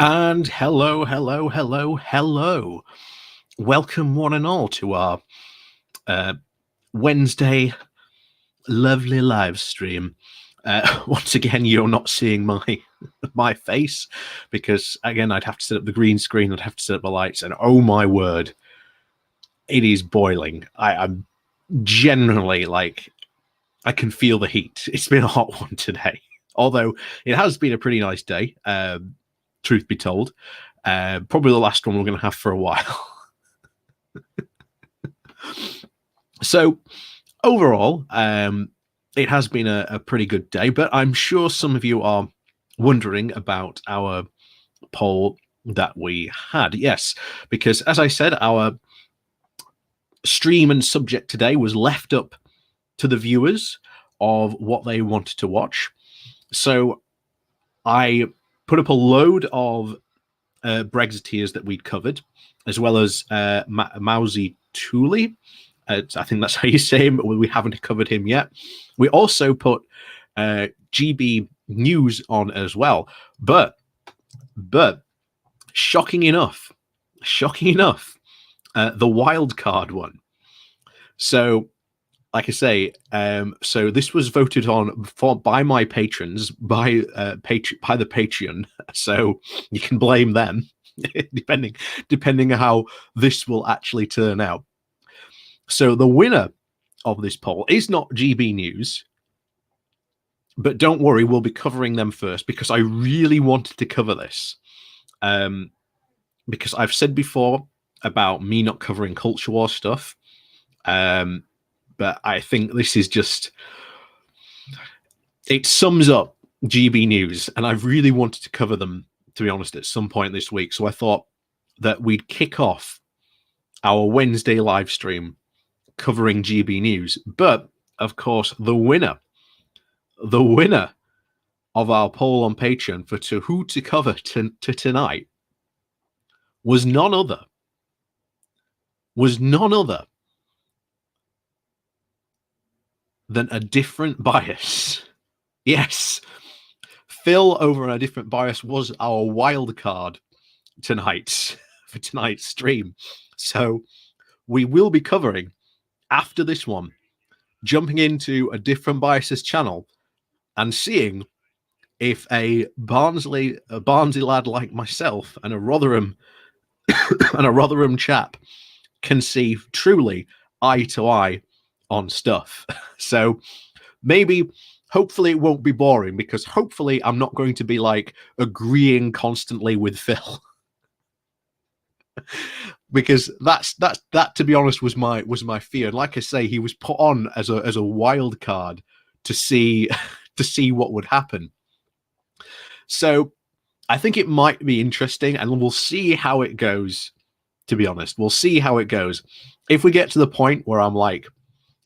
And hello, hello, hello, hello. Welcome, one and all, to our Wednesday lovely live stream. Once again, you're not seeing my face because, again, I'd have to set up the green screen, I'd have to set up the lights, and oh my word, it is boiling. I'm generally I can feel the heat. It's been a hot one today, although it has been a pretty nice day. Truth be told, probably the last one we're going to have for a while. So overall, it has been a pretty good day, but I'm sure some of you are wondering about our poll that we had. Yes, because as I said, our stream and subject today was left up to the viewers of what they wanted to watch. So I put up a load of Brexiteers that we'd covered, as well as Mousy Tooley. I think that's how you say him, but we haven't covered him yet. We also put GB News on as well. But shocking enough, the wild card one. So, like I say, so this was voted on by my patrons, by the Patreon. So you can blame them, depending on how this will actually turn out. So the winner of this poll is not GB News, but don't worry, we'll be covering them first because I really wanted to cover this. Because I've said before about me not covering culture war stuff. But I think this is just, it sums up GB News, and I've really wanted to cover them, to be honest, at some point this week. So I thought that we'd kick off our Wednesday live stream covering GB News. But, of course, the winner of our poll on Patreon for who to cover tonight was none other than a different bias. Yes, Phil over a different bias was our wild card tonight for tonight's stream. So we will be covering, after this one, jumping into a different bias's channel and seeing if a Barnsley lad like myself and a Rotherham chap can see truly eye to eye on stuff. So maybe, hopefully it won't be boring, because hopefully I'm not going to be agreeing constantly with Phil. Because that to be honest was my fear. And like I say, he was put on as a wild card to see what would happen. So I think it might be interesting, and we'll see how it goes. To be honest, we'll see how it goes. If we get to the point where I'm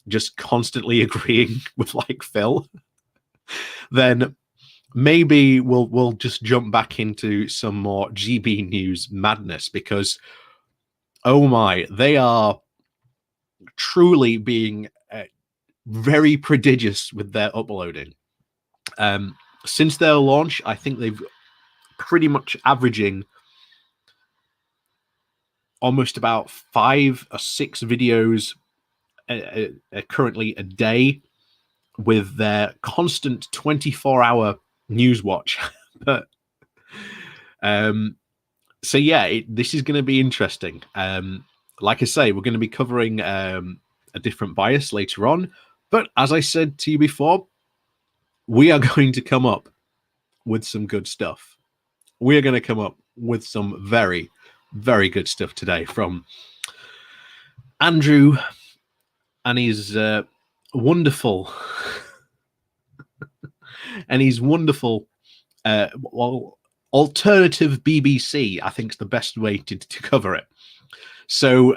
just constantly agreeing with Phil, then maybe we'll just jump back into some more GB News madness, because oh my, they are truly being very prodigious with their uploading. Since their launch, I think they've pretty much averaging almost about 5 or 6 videos currently a day, with their constant 24-hour news watch. But so yeah, this is going to be interesting. Like I say, we're going to be covering a different bias later on, but as I said to you before, we are going to come up with some good stuff. We are going to come up with some very, very good stuff today from Andrew and his wonderful alternative BBC, I think is the best way to cover it. So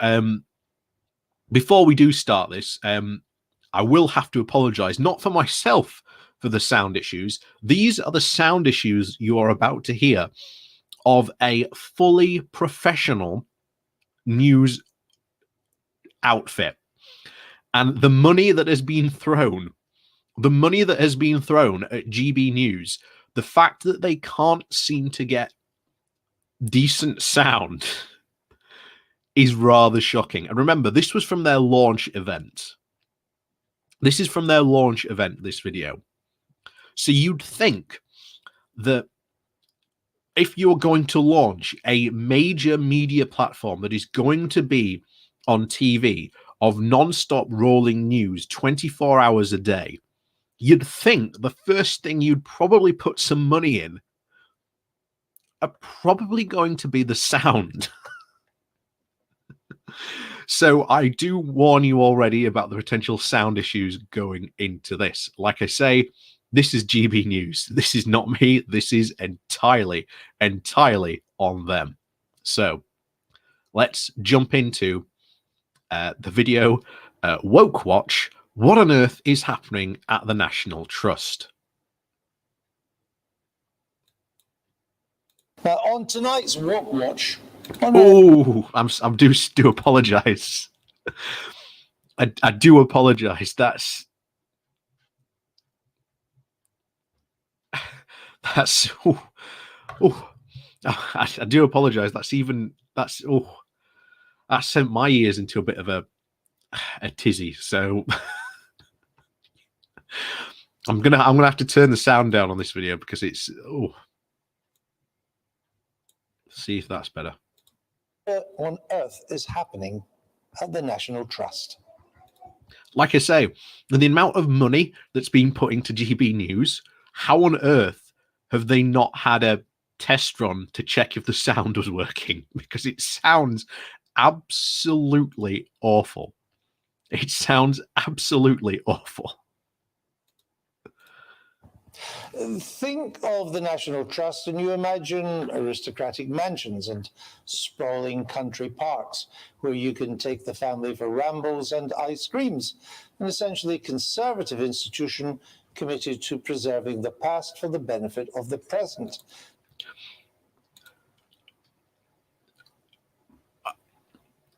before we do start this, I will have to apologize, not for myself for the sound issues. These are the sound issues you are about to hear of a fully professional news outfit. And the money that has been thrown at GB News, the fact that they can't seem to get decent sound is rather shocking. And remember, this was from their launch event. This is from their launch event, this video. So you'd think that if you're going to launch a major media platform that is going to be on TV of non-stop rolling news 24 hours a day, you'd think the first thing you'd probably put some money in are probably going to be the sound. So I do warn you already about the potential sound issues going into this. Like I say, this is GB News. This is not me. This is entirely on them. So let's jump into the video. Woke Watch. What on earth is happening at the National Trust? Now, on tonight's Woke Watch. Oh, I do apologise. I do apologise. That's I do apologise. That sent my ears into a bit of a tizzy. So I'm gonna have to turn the sound down on this video because it's see if that's better. What on earth is happening at the National Trust? Like I say, the amount of money that's been put into GB News, how on earth have they not had a test run to check if the sound was working? Because it sounds absolutely awful. It sounds absolutely awful. Think of the National Trust and you imagine aristocratic mansions and sprawling country parks where you can take the family for rambles and ice creams, an essentially conservative institution committed to preserving the past for the benefit of the present.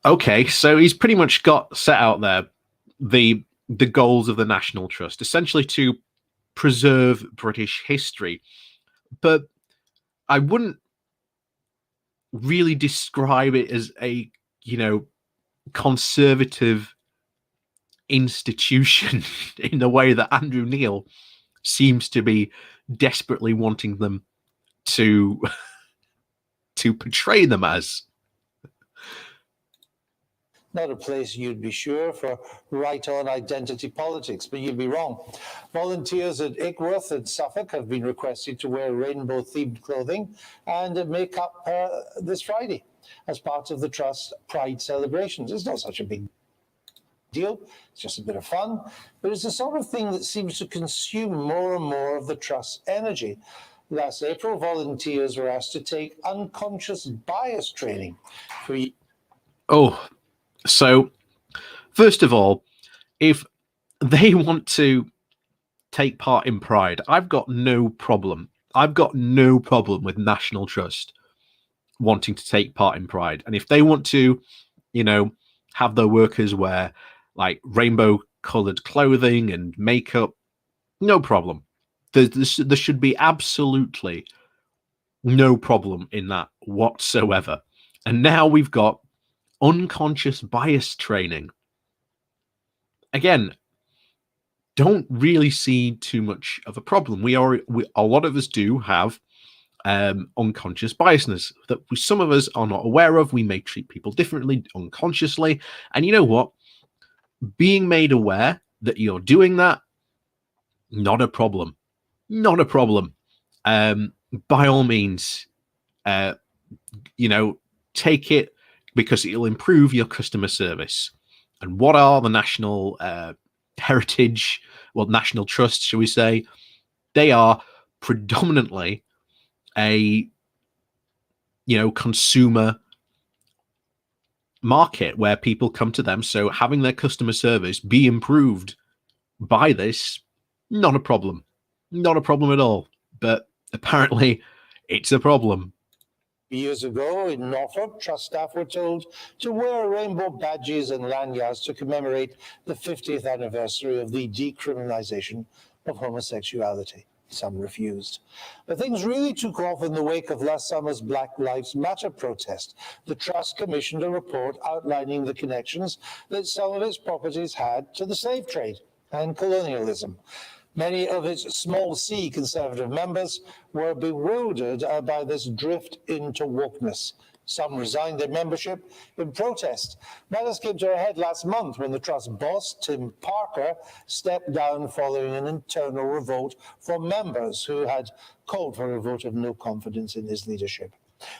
Okay, so he's pretty much got set out there the goals of the National Trust, essentially to preserve British history. But I wouldn't really describe it as a, conservative institution in the way that Andrew Neil seems to be desperately wanting them to portray them as. Not a place you'd be sure for right-on identity politics, but you'd be wrong. Volunteers at Ickworth and Suffolk have been requested to wear rainbow-themed clothing and make up this Friday as part of the Trust's Pride celebrations. It's not such a big deal. It's just a bit of fun, but it's the sort of thing that seems to consume more and more of the Trust's energy. Last April, volunteers were asked to take unconscious bias training for... So, first of all, if they want to take part in Pride, I've got no problem. I've got no problem with National Trust wanting to take part in Pride. And if they want to, have their workers wear like rainbow-colored clothing and makeup, no problem. There should be absolutely no problem in that whatsoever. And now we've got unconscious bias training. Again, don't really see too much of a problem. A lot of us do have unconscious biasness that some of us are not aware of. We may treat people differently unconsciously. And you know what? Being made aware that you're doing that, not a problem. Not a problem. By all means, take it, because it'll improve your customer service. And what are the national national trusts, shall we say? They are predominantly a, consumer market where people come to them. So having their customer service be improved by this, not a problem. Not a problem at all. But apparently it's a problem. Years ago in Norfolk, Trust staff were told to wear rainbow badges and lanyards to commemorate the 50th anniversary of the decriminalisation of homosexuality. Some refused. But things really took off in the wake of last summer's Black Lives Matter protest. The Trust commissioned a report outlining the connections that some of its properties had to the slave trade and colonialism. Many of its small c conservative members were bewildered by this drift into wokeness. Some resigned their membership in protest. Matters came to a head last month when the Trust boss, Tim Parker, stepped down following an internal revolt from members who had called for a vote of no confidence in his leadership.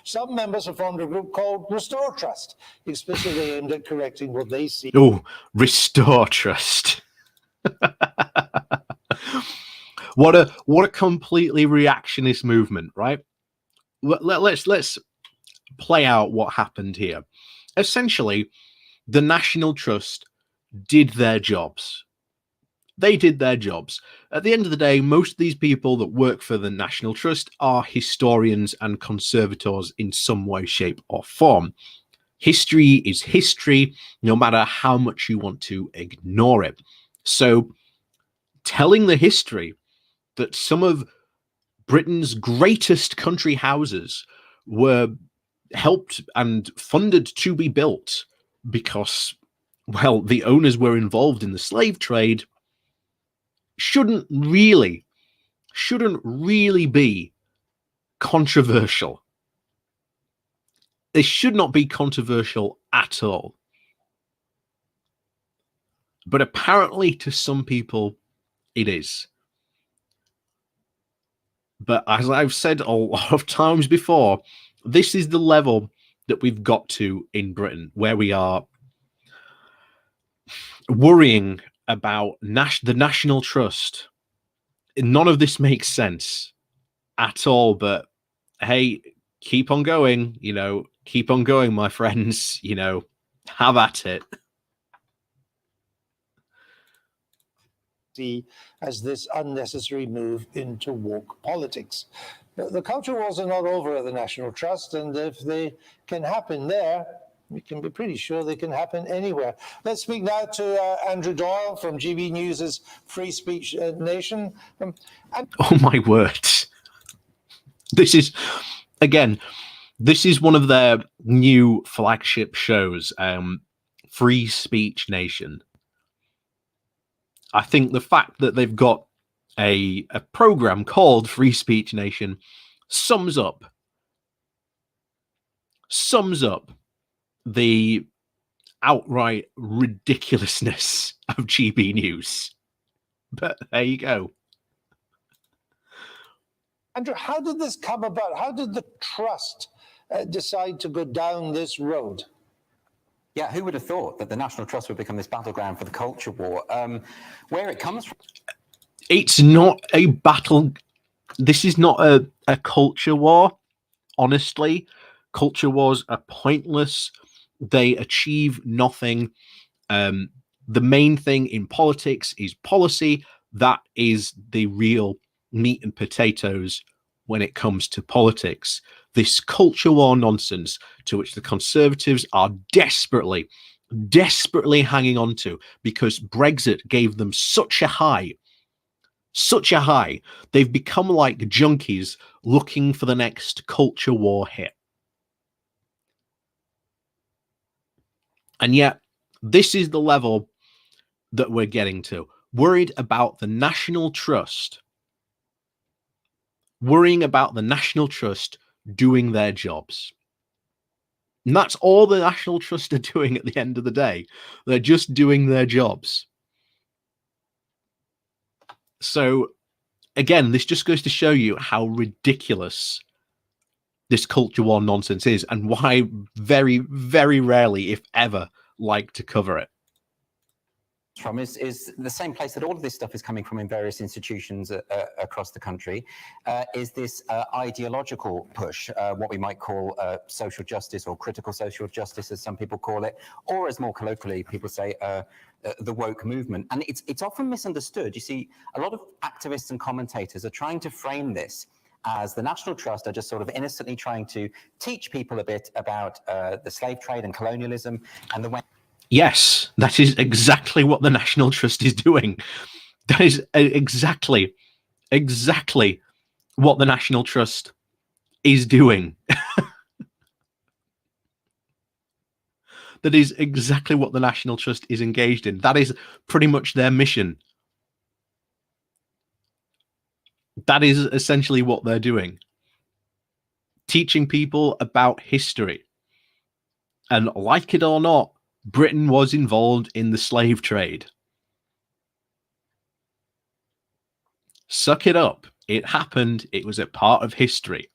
Some members have formed a group called Restore Trust, explicitly aimed at correcting what they see. Oh, Restore Trust. What a completely reactionist movement, right? Let's play out what happened here. Essentially, the National Trust did their jobs. They did their jobs. At the end of the day, most of these people that work for the National Trust are historians and conservators in some way, shape, or form. History is history, no matter how much you want to ignore it. So, telling the history that some of Britain's greatest country houses were helped and funded to be built because, well, the owners were involved in the slave trade shouldn't really be controversial. They should not be controversial at all. But apparently to some people, it is. But as I've said a lot of times before, this is the level that we've got to in Britain, where we are worrying about the National Trust. None of this makes sense at all, but hey, keep on going, keep on going, my friends, have at it. See as this unnecessary move into woke politics. The culture wars are not over at the National Trust, and if they can happen there, we can be pretty sure they can happen anywhere. Let's speak now to Andrew Doyle from GB News' Free Speech Nation. Oh my word. This is one of their new flagship shows, Free Speech Nation. I think the fact that they've got a program called Free Speech Nation sums up the outright ridiculousness of GB News. But there you go. Andrew, how did this come about? How did the Trust decide to go down this road? Yeah, who would have thought that the National Trust would become this battleground for the culture war? Where it comes from? It's not a battle. This is not a culture war. Honestly, culture wars are pointless. They achieve nothing. The main thing in politics is policy. That is the real meat and potatoes when it comes to politics. This culture war nonsense to which the Conservatives are desperately hanging on to because Brexit gave them such a high. They've become like junkies looking for the next culture war hit. And yet, this is the level that we're getting to. Worried about the National Trust. Worrying about the National Trust doing their jobs. And that's all the National Trust are doing at the end of the day. They're just doing their jobs. So, again, this just goes to show you how ridiculous this culture war nonsense is and why very, very rarely, if ever, like to cover it. From is the same place that all of this stuff is coming from in various institutions across the country, is this ideological push, what we might call social justice or critical social justice, as some people call it, or as more colloquially people say, the woke movement. And it's often misunderstood. You see, a lot of activists and commentators are trying to frame this as the National Trust are just sort of innocently trying to teach people a bit about the slave trade and colonialism and the way. Yes, that is exactly what the National Trust is doing. That is exactly exactly what the National Trust is doing. That is exactly what the National Trust is engaged in. That is pretty much their mission. That is essentially what they're doing. Teaching people about history. And like it or not, Britain was involved in the slave trade. Suck it up. It happened. It was a part of history.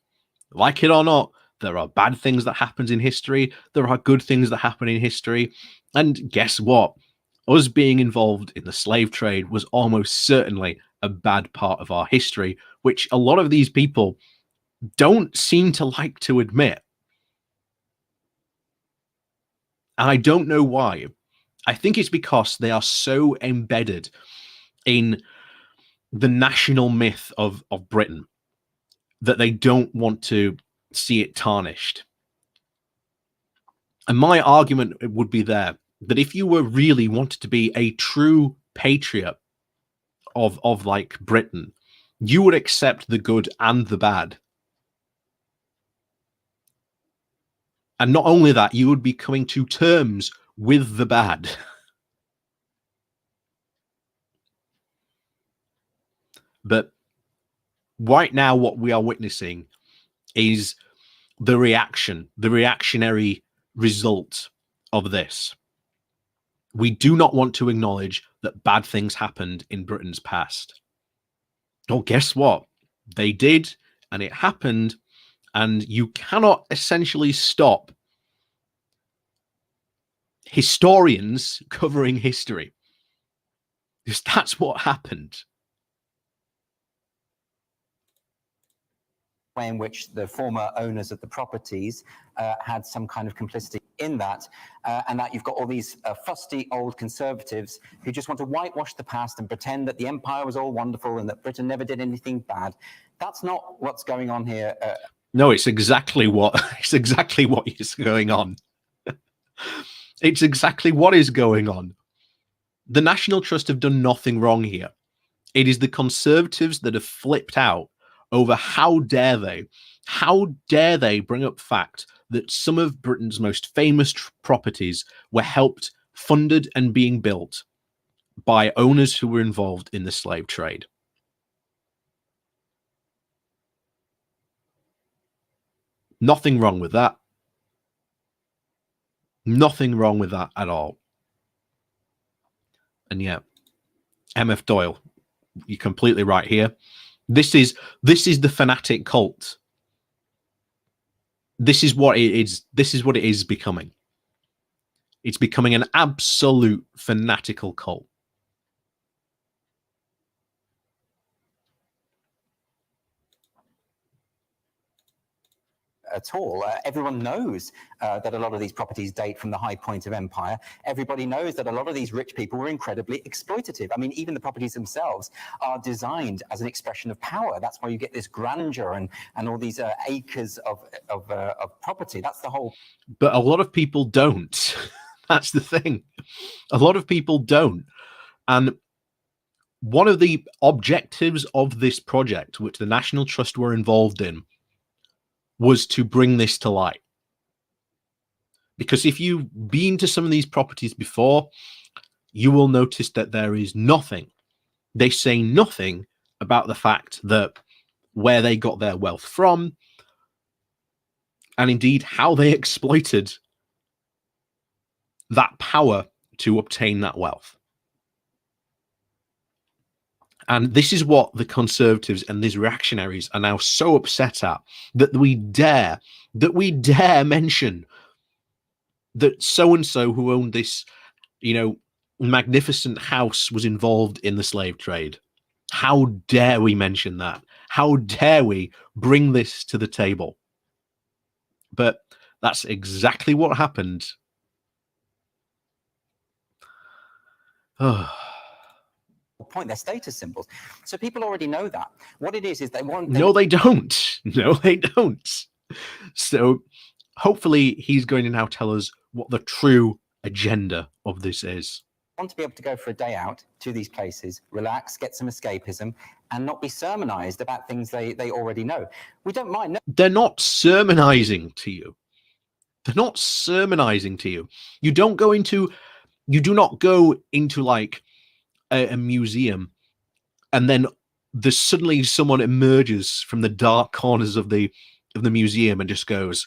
Like it or not, there are bad things that happen in history. There are good things that happen in history. And guess what? Us being involved in the slave trade was almost certainly a bad part of our history, which a lot of these people don't seem to like to admit. And I don't know why. I think it's because they are so embedded in the national myth of Britain that they don't want to see it tarnished. And my argument would be there that if you were really wanted to be a true patriot of like Britain, you would accept the good and the bad. And not only that, you would be coming to terms with the bad. But right now, what we are witnessing is the reactionary result of this. We do not want to acknowledge that bad things happened in Britain's past. Well, guess what? They did, and it happened, and you cannot essentially stop historians covering history. Because that's what happened. Way in which the former owners of the properties had some kind of complicity in that, and that you've got all these fusty old conservatives who just want to whitewash the past and pretend that the empire was all wonderful and that Britain never did anything bad. That's not what's going on here. No, it's exactly what is going on. It's exactly what is going on. The National Trust have done nothing wrong here. It is the Conservatives that have flipped out over how dare they bring up the fact that some of Britain's most famous properties were helped, funded, and being built by owners who were involved in the slave trade. Nothing wrong with that. Nothing wrong with that at all. And yeah, MF Doyle, you're completely right here. This is the fanatic cult. This is what it is. This is what it is becoming. It's becoming an absolute fanatical cult. At all. Everyone knows that a lot of these properties date from the high point of empire. Everybody knows that a lot of these rich people were incredibly exploitative. I mean, even the properties themselves are designed as an expression of power. That's why you get this grandeur and all these acres of property. That's the whole. But a lot of people don't. That's the thing. A lot of people don't. And one of the objectives of this project, which the National Trust were involved in, was to bring this to light. Because if you've been to some of these properties before, you will notice that there is nothing. They say nothing about the fact that where they got their wealth from, and indeed how they exploited that power to obtain that wealth. And this is what the Conservatives and these reactionaries are now so upset at, that we dare mention that so-and-so who owned this, magnificent house was involved in the slave trade. How dare we mention that? How dare we bring this to the table? But that's exactly what happened. Point, their status symbols. So people already know that. What it is they want. No, they don't. No, they don't. So hopefully he's going to now tell us what the true agenda of this is. want to be able to go for a day out to these places, relax, get some escapism, and not be sermonized about things they already know. We don't mind. No. They're not sermonizing to you. They're not sermonizing to you. You do not go into like a museum and then there's suddenly someone emerges from the dark corners of the museum and just goes,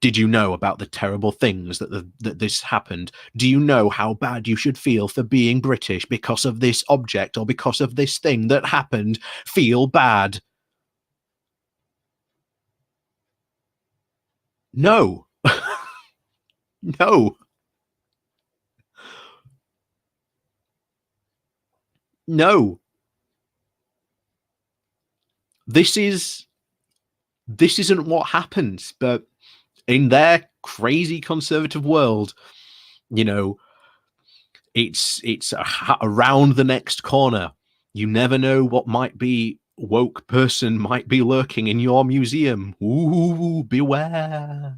did you know about the terrible things that this happened? Do you know how bad you should feel for being British because of this object or because of this thing that happened? Feel bad. No. No. No. This isn't what happens, but in their crazy conservative world, you know, it's around the next corner. You never know what might be woke person might be lurking in your museum. Ooh, beware.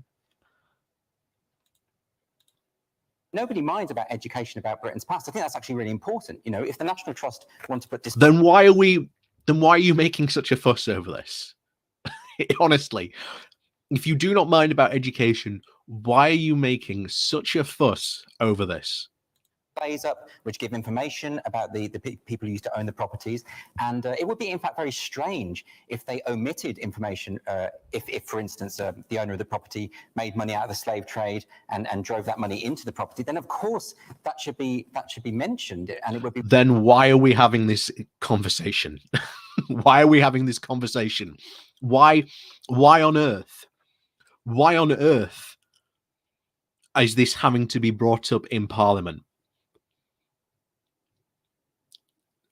Nobody minds about education about Britain's past. I think that's actually really important. You know, if the National Trust want to put this, then why are you making such a fuss over this? Honestly, if you do not mind about education, why are you making such a fuss over this? plays up, which give information about the people who used to own the properties. And it would be, in fact, very strange if they omitted information, if for instance, the owner of the property made money out of the slave trade and drove that money into the property, then of course that should be mentioned, and it would be. Then why are we having this conversation? Why are we having this conversation? Why on earth? Why on earth is this having to be brought up in Parliament?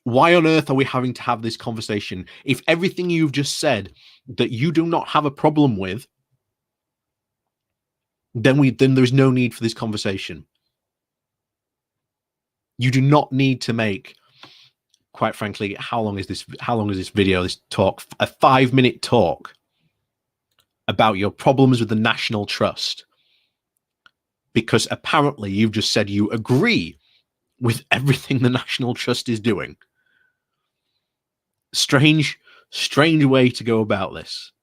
Why on earth are we having to have this conversation? If everything you've just said that you do not have a problem with, then there's no need for this conversation. You do not need to make, quite frankly, how long is this video, this talk, a 5-minute talk about your problems with the National Trust, because apparently you've just said you agree with everything the National Trust is doing. Strange way to go about this.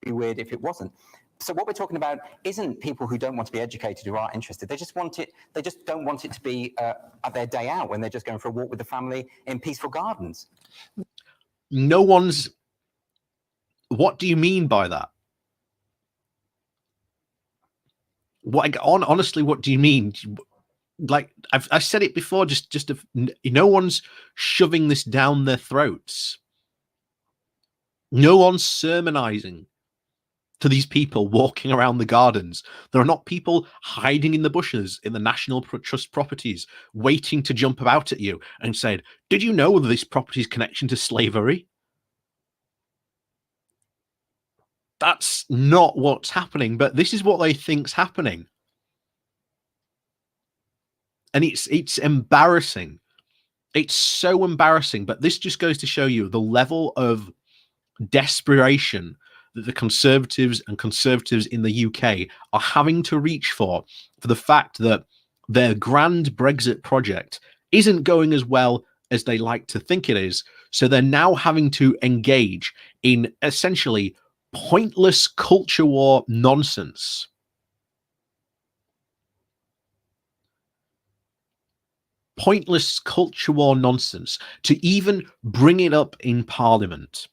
Be weird if it wasn't. So what we're talking about isn't people who don't want to be educated, who aren't interested. They just want it. They just don't want it to be at their day out when they're just going for a walk with the family in peaceful gardens. No one's. What do you mean by that? Honestly, what do you mean? Like I've said it before. No one's shoving this down their throats. No one's sermonizing to these people walking around the gardens. There are not people hiding in the bushes in the National Trust properties waiting to jump out at you and said, "Did you know this property's connection to slavery?" That's not what's happening, but this is what they think's happening. And it's embarrassing. It's so embarrassing, but this just goes to show you the level of desperation that the Conservatives in the UK are having to reach for the fact that their grand Brexit project isn't going as well as they like to think it is. So they're now having to engage in essentially pointless culture war nonsense. Pointless culture war nonsense to even bring it up in Parliament.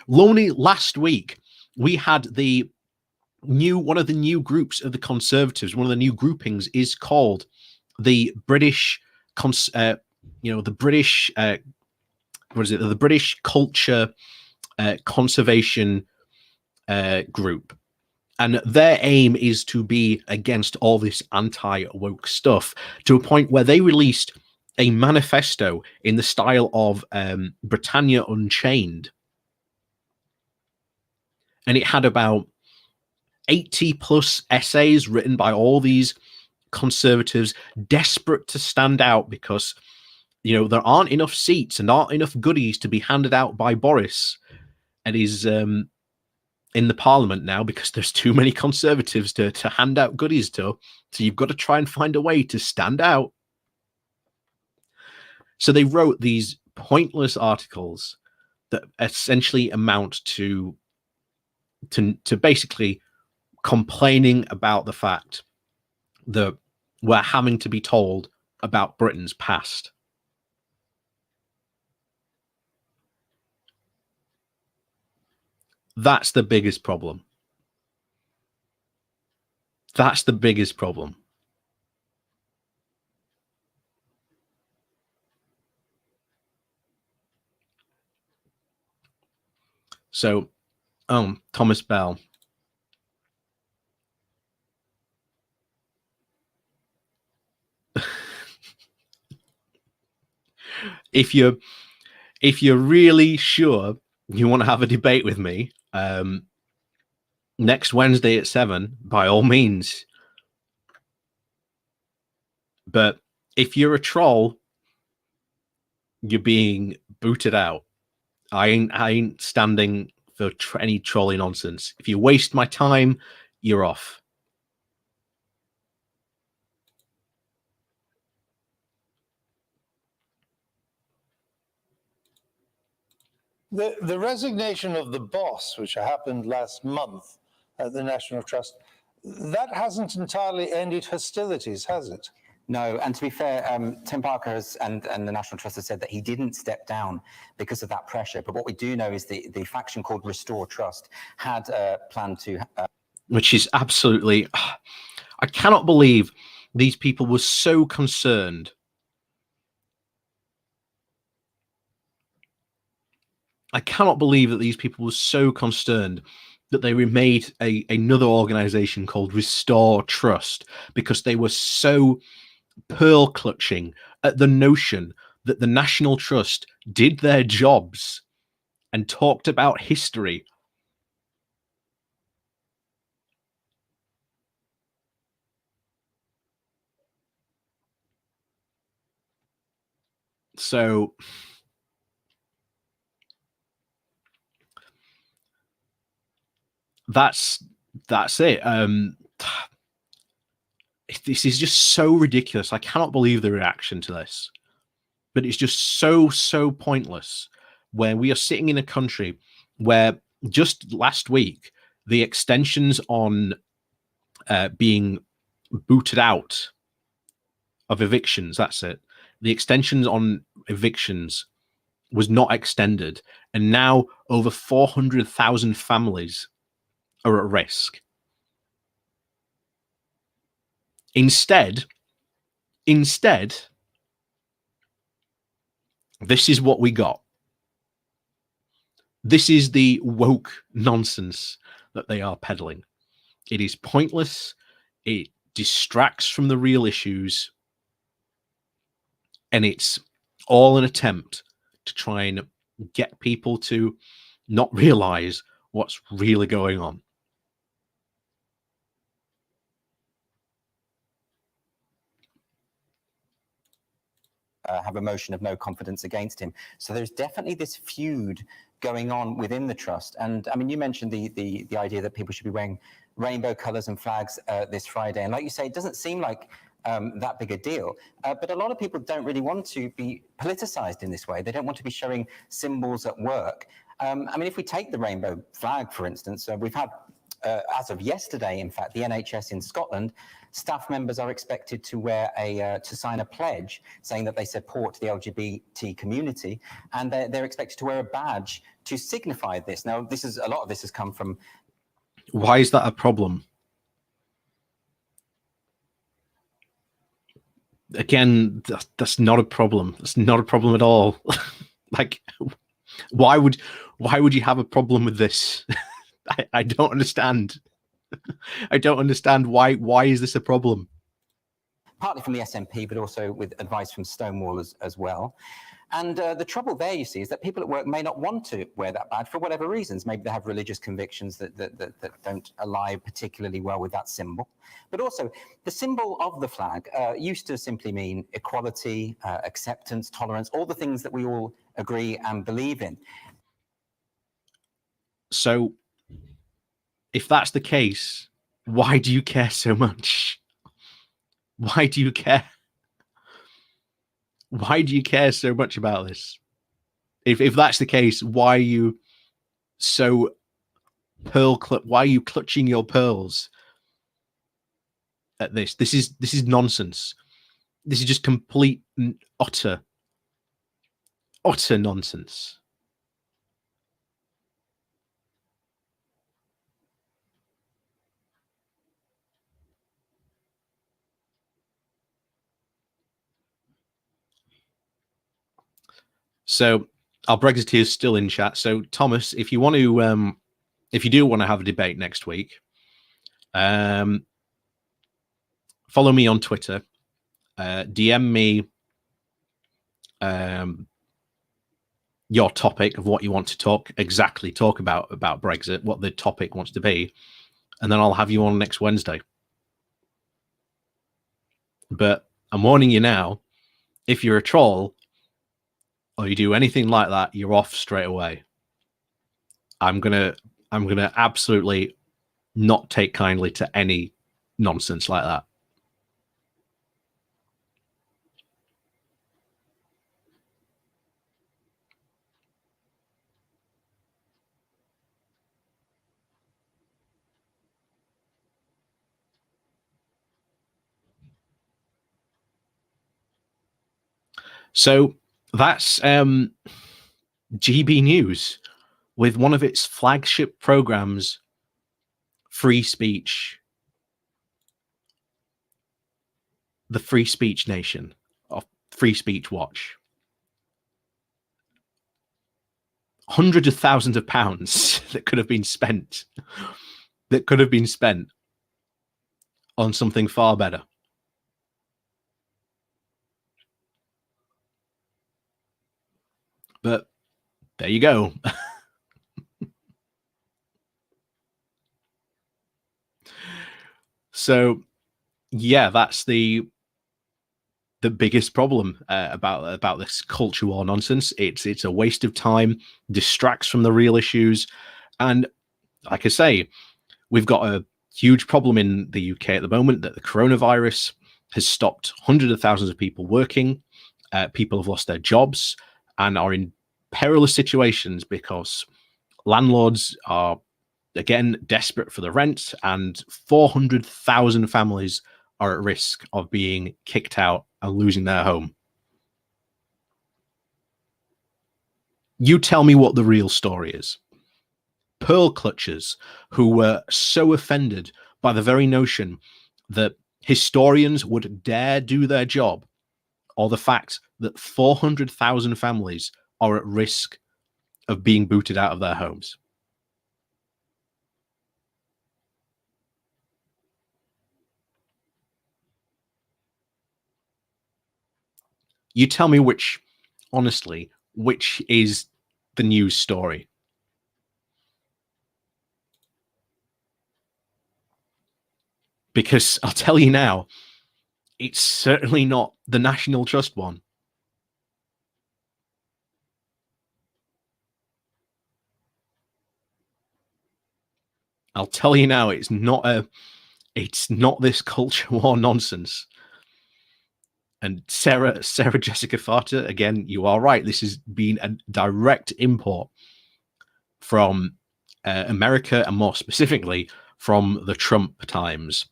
Only last week we had one of the new groups of the Conservatives. One of the new groupings is called the British, the British Culture Conservation Group. And their aim is to be against all this anti-woke stuff, to a point where they released a manifesto in the style of Britannia Unchained. And it had about 80 plus essays written by all these conservatives desperate to stand out because, there aren't enough seats and aren't enough goodies to be handed out by Boris and his in the Parliament now, because there's too many Conservatives to hand out goodies to. So you've got to try and find a way to stand out. So they wrote these pointless articles that essentially amount to basically complaining about the fact that we're having to be told about Britain's past. That's the biggest problem. That's the biggest problem. So, Thomas Bell. If you're really sure you want to have a debate with me, next Wednesday at 7, by all means. But if you're a troll, you're being booted out. I ain't standing for any trolling nonsense. If you waste my time, you're off. The resignation of the boss, which happened last month at the National Trust, that hasn't entirely ended hostilities, has it? No, and to be fair, Tim Parker and the National Trust has said that he didn't step down because of that pressure. But what we do know is the faction called Restore Trust had planned to... Which is absolutely... I cannot believe these people were so concerned. I cannot believe that these people were so concerned that they made another organization called Restore Trust, because they were so pearl clutching at the notion that the National Trust did their jobs and talked about history. So that's it. This is just so ridiculous. I cannot believe the reaction to this, but it's just so pointless, where we are sitting in a country where just last week the extensions on being booted out of evictions, that's it, the extensions on evictions was not extended, and now over 400,000 families are at risk. Instead, this is what we got. This is the woke nonsense that they are peddling. It is pointless. It distracts from the real issues. And it's all an attempt to try and get people to not realize what's really going on. Have a motion of no confidence against him. So there's definitely this feud going on within the trust. And I mean, you mentioned the idea that people should be wearing rainbow colors and flags this Friday. And like you say, it doesn't seem like that big a deal. But a lot of people don't really want to be politicized in this way. They don't want to be showing symbols at work. I mean, if we take the rainbow flag, for instance, we've had, as of yesterday, in fact, the NHS in Scotland, staff members are expected to wear to sign a pledge saying that they support the LGBT community, and they're expected to wear a badge to signify this. Now, a lot of this has come from... Why is that a problem? Again, that's not a problem. That's not a problem at all. Like, why would you have a problem with this? I don't understand. I don't understand why is this a problem? Partly from the SNP, but also with advice from Stonewall as well. And the trouble there, you see, is that people at work may not want to wear that badge for whatever reasons. Maybe they have religious convictions that don't align particularly well with that symbol. But also, the symbol of the flag used to simply mean equality, acceptance, tolerance, all the things that we all agree and believe in. So, if that's the case, why do you care so much? Why do you care? Why do you care so much about this? If that's the case, why are you so why are you clutching your pearls at this? This is nonsense. This is just complete utter nonsense. So our Brexiteers still in chat. So Thomas, if you want to, if you do want to have a debate next week, follow me on Twitter, DM me your topic of what you want to talk about Brexit, what the topic wants to be, and then I'll have you on next Wednesday. But I'm warning you now, if you're a troll or you do anything like that, you're off straight away. I'm gonna absolutely not take kindly to any nonsense like that. So that's GB News with one of its flagship programs, Free Speech, the Free Speech Nation, of Free Speech Watch. Hundreds of thousands of pounds that could have been spent, on something far better. But there you go. So yeah, that's the biggest problem about this culture war nonsense. It's a waste of time, distracts from the real issues, and like I say, we've got a huge problem in the UK at the moment that the coronavirus has stopped hundreds of thousands of people working. People have lost their jobs and are in perilous situations because landlords are again desperate for the rent, and 400,000 families are at risk of being kicked out and losing their home. You tell me what the real story is. Pearl clutchers who were so offended by the very notion that historians would dare do their job, or the fact that 400,000 families are at risk of being booted out of their homes. You tell me which, honestly, which is the news story. Because I'll tell you now, it's certainly not the National Trust one. I'll tell you now, it's not this culture war nonsense. And Sarah Jessica Farter, again, you are right. This has been a direct import from America, and more specifically from the Trump times.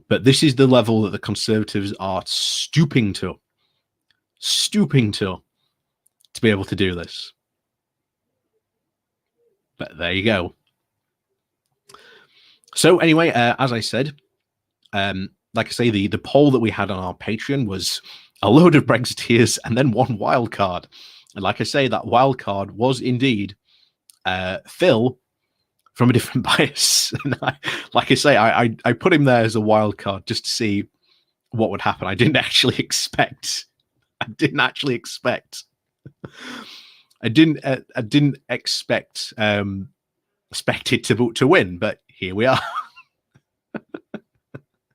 But this is the level that the Conservatives are stooping to be able to do this. But there you go. So anyway, as I said, like I say, the poll that we had on our Patreon was a load of Brexiteers and then one wild card. And like I say, that wild card was indeed Phil from a different bias. And like I say, I put him there as a wild card just to see what would happen. I didn't actually expect it to win, but here we are.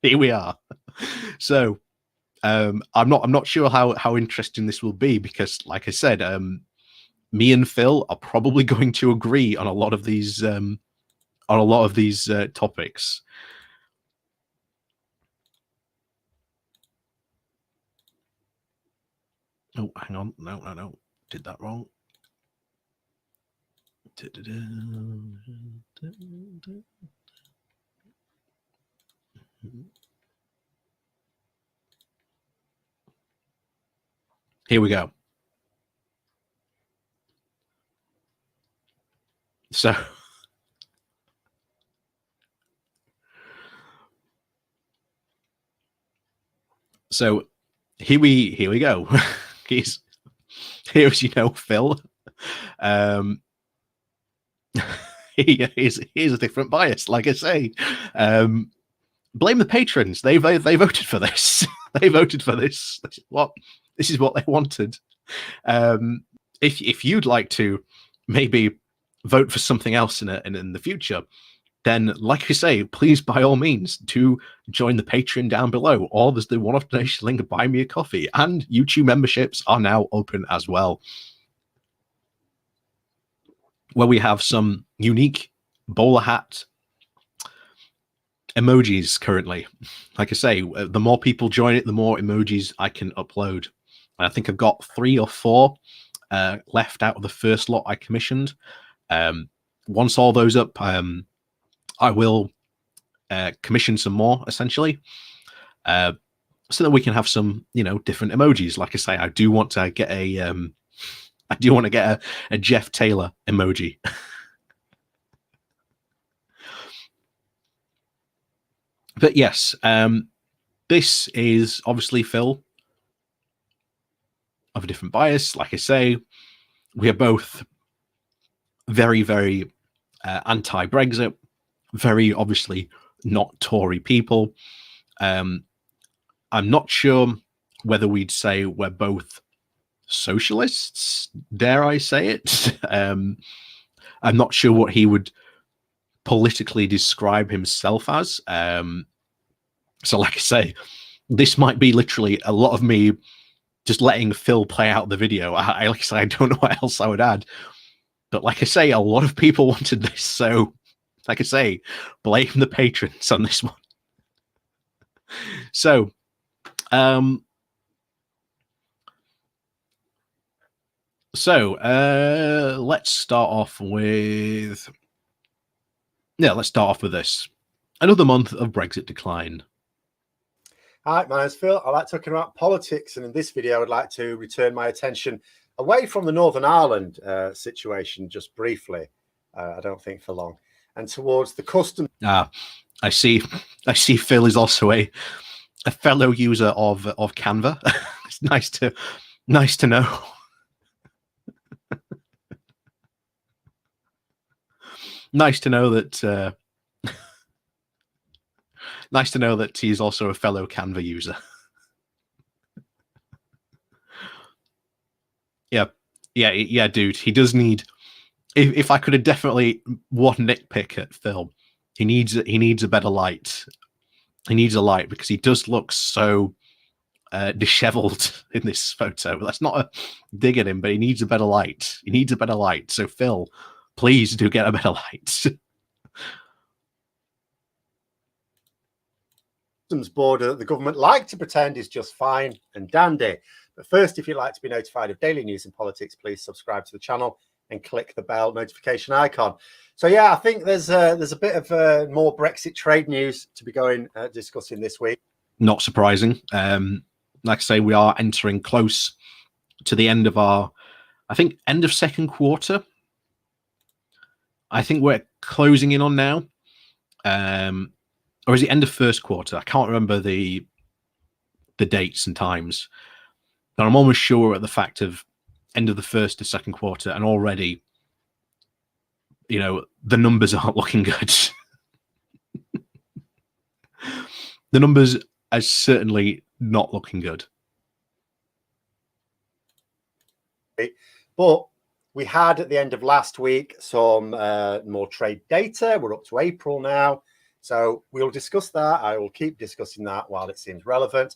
Here we are. So I'm not sure how interesting this will be, because like I said, me and Phil are probably going to agree on a lot of these topics. Oh, hang on. No. Did that wrong. Here we go. So here we go. Here's Phil. Here's a different bias, like I say. Blame the patrons. They voted for this. They voted for this. This is what they wanted. If you'd like to maybe vote for something else in the future, then, like I say, please, by all means, do join the Patreon down below, or there's the one-off donation link, buy me a coffee, and YouTube memberships are now open as well, where we have some unique bowler hat emojis currently. Like I say, the more people join it, the more emojis I can upload. I think I've got 3 or 4 left out of the first lot I commissioned. Once all those up, I will commission some more, essentially, so that we can have some, different emojis. Like I say, I do want to get a Jeff Taylor emoji. But yes, this is obviously Phil of a different bias. Like I say, we are both very, very anti-Brexit, very obviously not Tory people. I'm not sure whether we'd say we're both socialists, dare I say it. I'm not sure what he would politically describe himself as. So like I say, this might be literally a lot of me just letting Phil play out the video. Like I say, I don't know what else I would add. But like I say, a lot of people wanted this. So like I say, blame the patrons on this one. So, let's start off with... let's start off with this. Another month of Brexit decline. Hi, my name's Phil. I like talking about politics, and in this video, I would like to return my attention away from the Northern Ireland situation just briefly. I don't think for long, and towards the customs. I see Phil is also a fellow user of Canva. It's nice to know. Nice to know that. Nice to know that he's also a fellow Canva user. Yeah, dude. He does need. If I could have definitely one nitpick at Phil, he needs a better light. He needs a light because he does look so disheveled in this photo. That's not a dig at him, but he needs a better light. He needs a better light. So Phil, please do get a better light. Border that the government like to pretend is just fine and dandy. But first, if you'd like to be notified of daily news and politics, please subscribe to the channel and click the bell notification icon. So yeah, I think there's a bit of more Brexit trade news to be discussing this week. Not surprising. Like I say, we are entering close to the end of our, I think, end of second quarter. I think we're closing in on now. Or is it end of first quarter? I can't remember the dates and times. But I'm almost sure at the fact of end of the first to second quarter, and already, the numbers aren't looking good. The numbers are certainly not looking good. But we had at the end of last week some more trade data. We're up to April now. So we'll discuss that. I will keep discussing that while it seems relevant.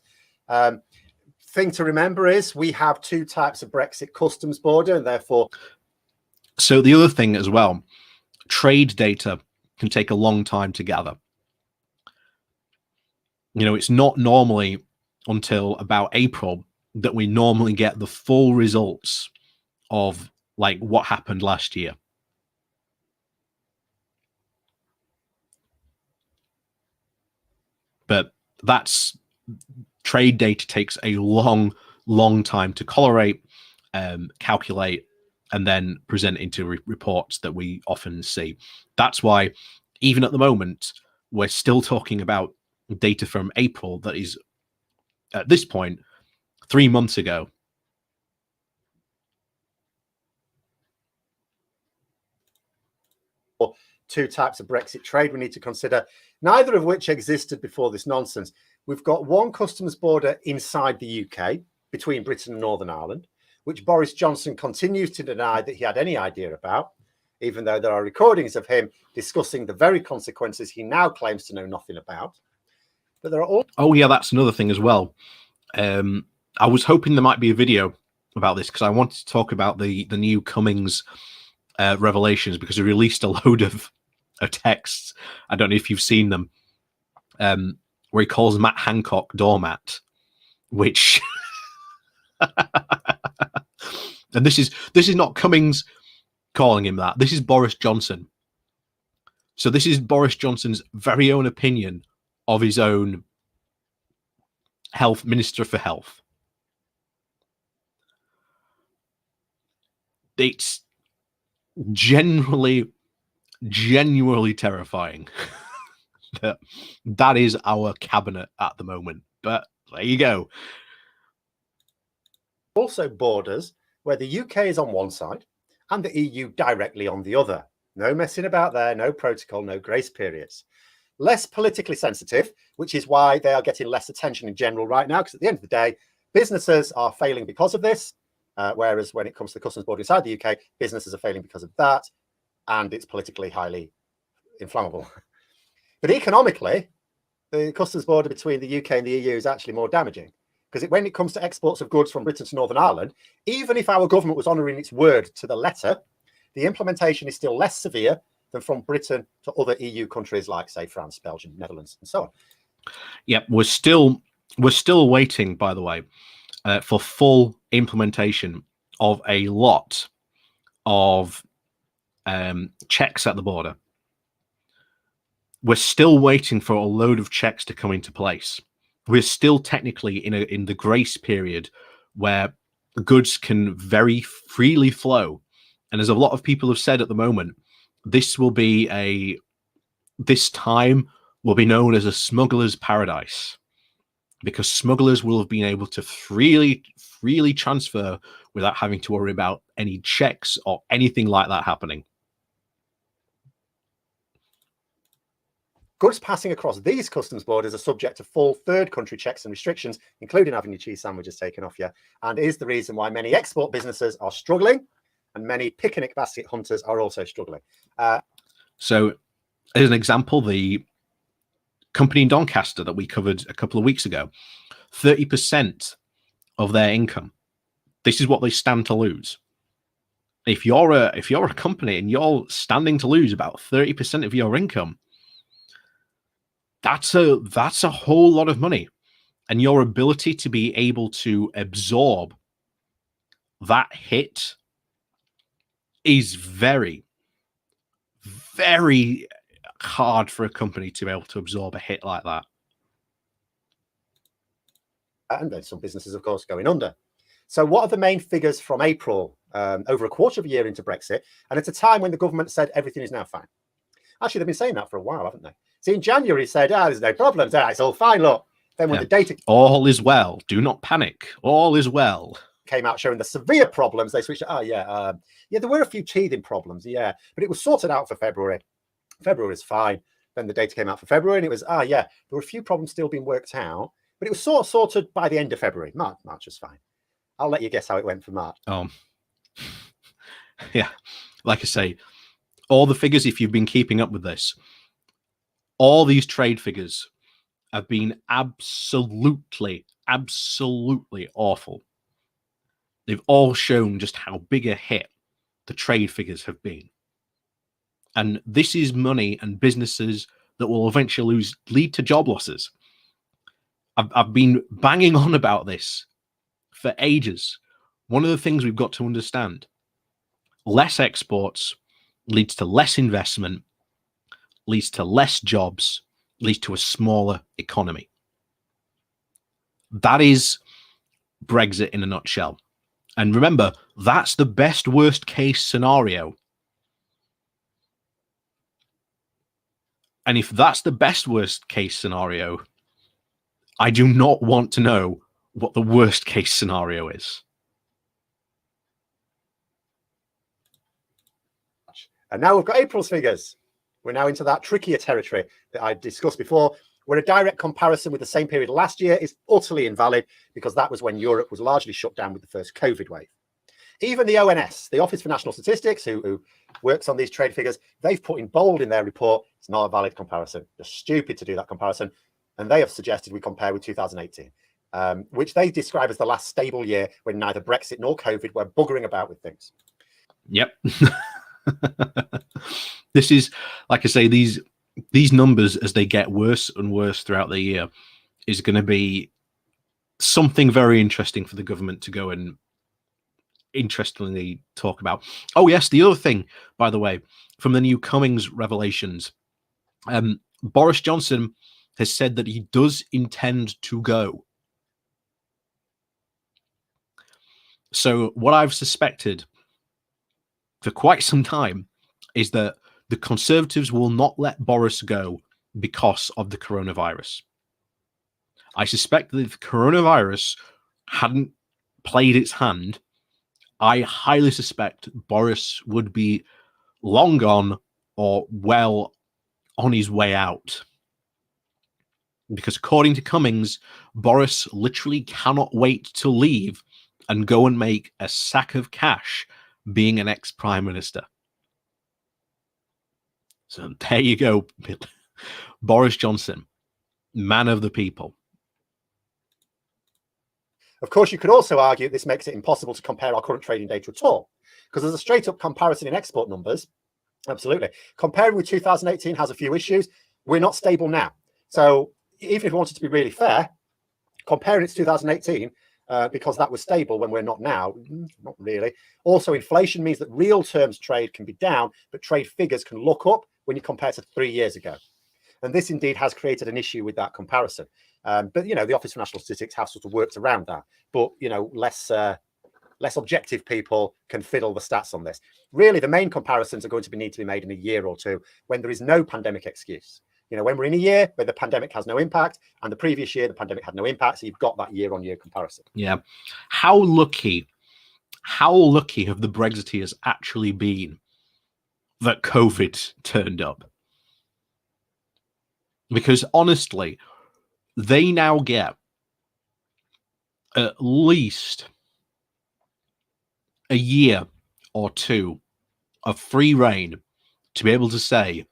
Thing to remember is we have 2 types of Brexit customs border, and therefore. So the other thing as well, trade data can take a long time to gather. It's not normally until about April that we normally get the full results of like what happened last year. But that's trade data takes a long time to collate, calculate, and then present into reports that we often see. That's why even at the moment, we're still talking about data from April that is, at this point, 3 months ago. Two types of Brexit trade we need to consider, neither of which existed before this nonsense. We've got one customs border inside the UK between Britain and Northern Ireland, which Boris Johnson continues to deny that he had any idea about, even though there are recordings of him discussing the very consequences he now claims to know nothing about. But there are all... Oh yeah, that's another thing as well. I was hoping there might be a video about this because I wanted to talk about the new Cummings revelations, because he released a load of texts. I don't know if you've seen them, where he calls Matt Hancock doormat, which and this is not Cummings calling him that. This is Boris Johnson. So this is Boris Johnson's very own opinion of his own health minister for health. It's genuinely terrifying. That is our cabinet at the moment. But there you go. Also borders where the UK is on one side and the EU directly on the other. No messing about there, no protocol, no grace periods. Less politically sensitive, which is why they are getting less attention in general right now, because at the end of the day, businesses are failing because of this, whereas when it comes to the customs border inside the UK, businesses are failing because of that, and it's politically highly inflammable. But economically, the customs border between the UK and the EU is actually more damaging, because when it comes to exports of goods from Britain to Northern Ireland, even if our government was honouring its word to the letter, the implementation is still less severe than from Britain to other EU countries like, say, France, Belgium, Netherlands, and so on. Yep, we're still waiting, by the way, for full implementation of a lot of checks at the border. We're still waiting for a load of checks to come into place. We're still technically in the grace period where goods can very freely flow. And as a lot of people have said at the moment, this time will be known as a smuggler's paradise, because smugglers will have been able to freely transfer without having to worry about any checks or anything like that happening. Goods passing across these customs borders are subject to full third country checks and restrictions, including having your cheese sandwiches taken off you, and is the reason why many export businesses are struggling and many picnic basket hunters are also struggling. So, as an example, the company in Doncaster that we covered a couple of weeks ago, 30% of their income, this is what they stand to lose. If you're a company and you're standing to lose about 30% of your income, that's a whole lot of money. And your ability to be able to absorb that hit is very, very hard for a company to be able to absorb a hit like that. And then some businesses, of course, going under. So what are the main figures from April, over a quarter of a year into Brexit, and at a time when the government said everything is now fine? Actually, they've been saying that for a while, haven't they? See, in January, said, there's no problems. It's all fine, look. Then when the data... All is well. Do not panic. All is well. Came out showing the severe problems, they switched to, there were a few teething problems, but it was sorted out for February. February is fine. Then the data came out for February, and it was, there were a few problems still being worked out, but it was sort of sorted by the end of February. March was fine. I'll let you guess how it went for March. Yeah, like I say, all the figures, if you've been keeping up with this, all these trade figures have been absolutely awful. They've all shown just how big a hit the trade figures have been. And this is money and businesses that will eventually lead to job losses. I've been banging on about this for ages. One of the things we've got to understand, less exports leads to less investment, leads to less jobs, leads to a smaller economy. That is Brexit in a nutshell. And remember, that's the best worst case scenario. And if that's the best worst case scenario, I do not want to know what the worst case scenario is. And now we've got April's figures. We're now into that trickier territory that I discussed before, where a direct comparison with the same period last year is utterly invalid because that was when Europe was largely shut down with the first COVID wave. Even the ONS, the Office for National Statistics, who works on these trade figures, they've put in bold in their report, it's not a valid comparison. They're stupid to do that comparison. And they have suggested we compare with 2018, which they describe as the last stable year when neither Brexit nor COVID were buggering about with things. Yep. This is, like I say, these numbers, as they get worse and worse throughout the year, is going to be something very interesting for the government to go and interestingly talk about. Oh yes, the other thing, by the way, from the new Cummings revelations, Boris Johnson has said that he does intend to go. So what I've suspected for quite some time is that the Conservatives will not let Boris go because of the coronavirus. I suspect that if the coronavirus hadn't played its hand, I highly suspect Boris would be long gone or well on his way out. Because according to Cummings, Boris literally cannot wait to leave and go and make a sack of cash being an ex-prime minister. So there you go. Boris Johnson, man of the people. Of course, you could also argue this makes it impossible to compare our current trading data at all, because there's a straight up comparison in export numbers. Absolutely. Comparing with 2018 has a few issues. We're not stable now. So even if we wanted to be really fair, comparing it to 2018, because that was stable when we're not now, not really. Also, inflation means that real terms trade can be down, but trade figures can look up when you compare to 3 years ago. And this indeed has created an issue with that comparison. But, you know, the Office for National Statistics has sort of worked around that. But, you know, less objective people can fiddle the stats on this. Really, the main comparisons are going to need to be made in a year or two when there is no pandemic excuse. You know, when we're in a year where the pandemic has no impact and the previous year the pandemic had no impact, so you've got that year-on-year comparison. Yeah. How lucky have the Brexiteers actually been that COVID turned up? Because honestly, they now get at least a year or two of free reign to be able to say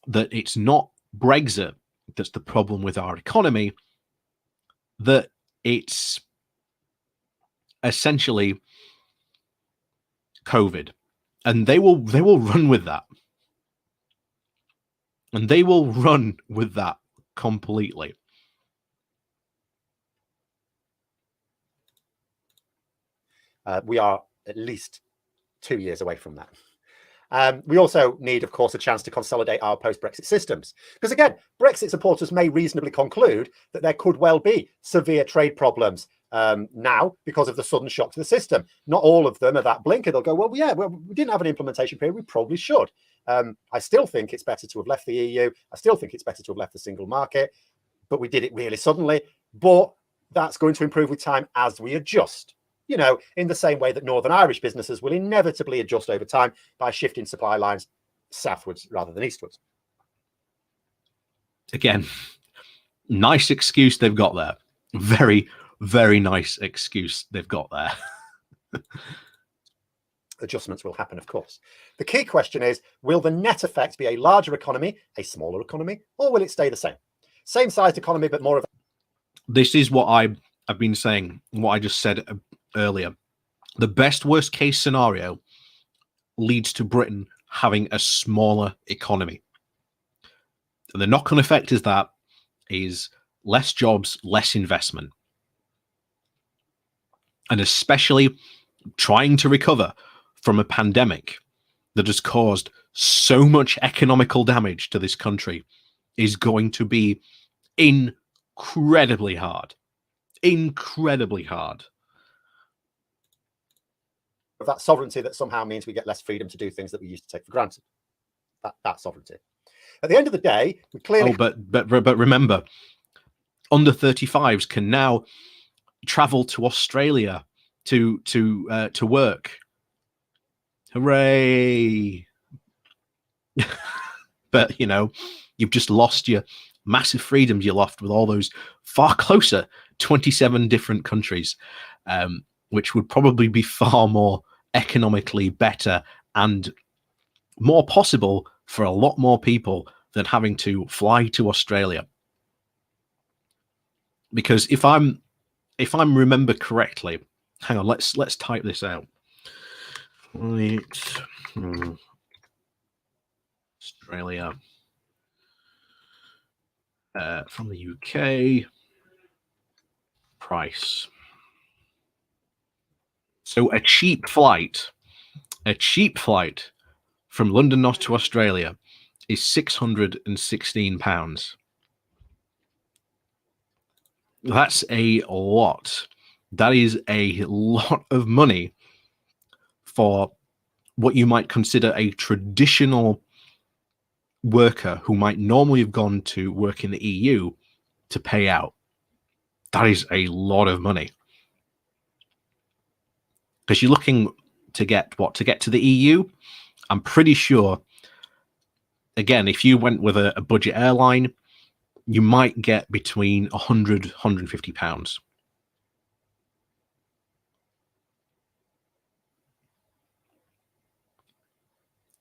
that it's not Brexit that's the problem with our economy, that it's essentially COVID. And they will run with that. And they will run with that completely. We are at least 2 years away from that. We also need, of course, a chance to consolidate our post-Brexit systems. Because again, Brexit supporters may reasonably conclude that there could well be severe trade problems now because of the sudden shock to the system. Not all of them are that blinker. They'll go, well, yeah, we didn't have an implementation period. We probably should. I still think it's better to have left the EU. I still think it's better to have left the single market. But we did it really suddenly. But that's going to improve with time as we adjust. You know, in the same way that Northern Irish businesses will inevitably adjust over time by shifting supply lines southwards rather than eastwards. Again, nice excuse they've got there. Very, very nice excuse they've got there. Adjustments will happen, of course. The key question is, will the net effect be a larger economy, a smaller economy, or will it stay the same? Same sized economy, but more of This is what I've been saying, what I just said earlier. The best worst case scenario leads to Britain having a smaller economy. And the knock-on effect is less jobs, less investment. and especially trying to recover from a pandemic that has caused so much economical damage to this country, is going to be incredibly hard. Incredibly hard. That sovereignty that somehow means we get less freedom to do things that we used to take for granted. That sovereignty. At the end of the day, we clearly. Oh, but remember, under 35s can now travel to Australia to work. Hooray! But you know, you've just lost your massive freedoms you lost with all those far closer 27 different countries, which would probably be far more economically better and more possible for a lot more people than having to fly to Australia. Because if I'm remember correctly, hang on, let's type this out. Right. Australia from the UK price. So a cheap flight from London North to Australia is £616. That's a lot. That is a lot of money for what you might consider a traditional worker who might normally have gone to work in the EU to pay out. That is a lot of money. Because you're looking to get what? To get to the EU? I'm pretty sure, again, if you went with a budget airline, you might get between £100, £150.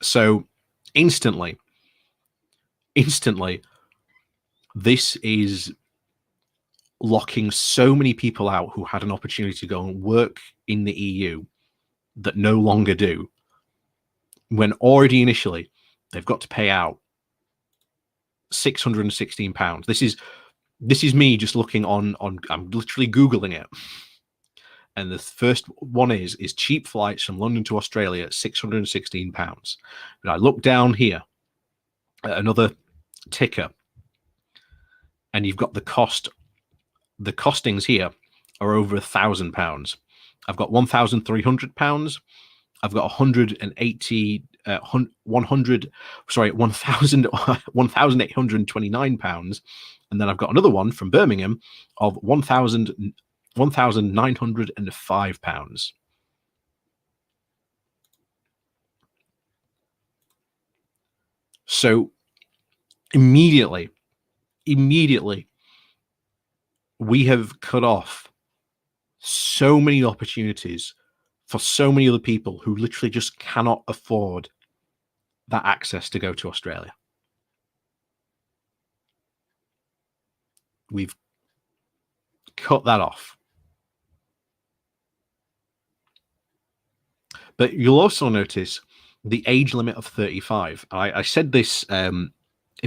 So instantly, this is locking so many people out who had an opportunity to go and work in the EU that no longer do, when already initially they've got to pay out £616. This is me just looking on I'm literally Googling it. And the first one is cheap flights from London to Australia at £616. But I look down here at another ticker, and you've got the cost. The costings here are over £1,000. I've got £1,300. I've got 1,829 pounds, and then I've got another one from Birmingham of £1,905. So immediately, we have cut off so many opportunities for so many other people who literally just cannot afford that access to go to Australia. We've cut that off. But you'll also notice the age limit of 35. I said this in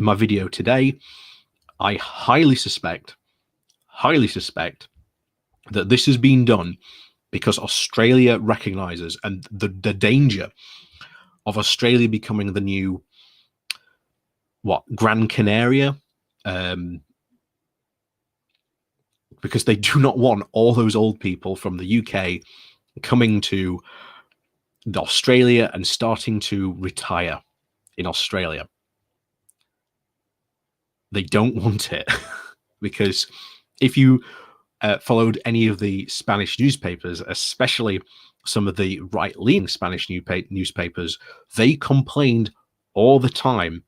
my video today. I highly suspect that this has been done because Australia recognizes and the danger of Australia becoming the new Gran Canaria, because they do not want all those old people from the UK coming to Australia and starting to retire in Australia. They don't want it because if you followed any of the Spanish newspapers, especially some of the right-leaning Spanish newspapers, they complained all the time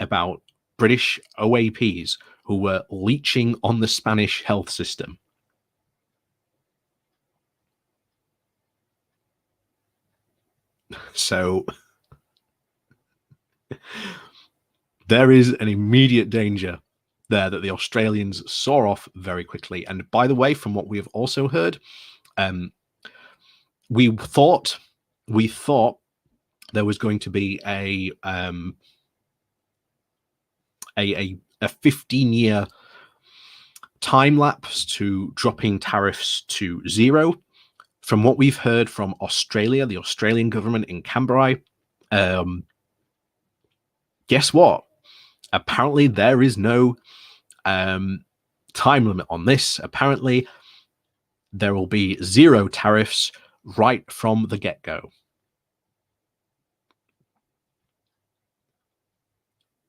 about British OAPs who were leeching on the Spanish health system. So there is an immediate danger there that the Australians saw off very quickly. And by the way, from what we have also heard, we thought there was going to be a 15-year time lapse to dropping tariffs to zero. from what we've heard from Australia, the Australian government in Canberra, guess what? Apparently there is no time limit on this. Apparently there will be 0 tariffs right from the get-go.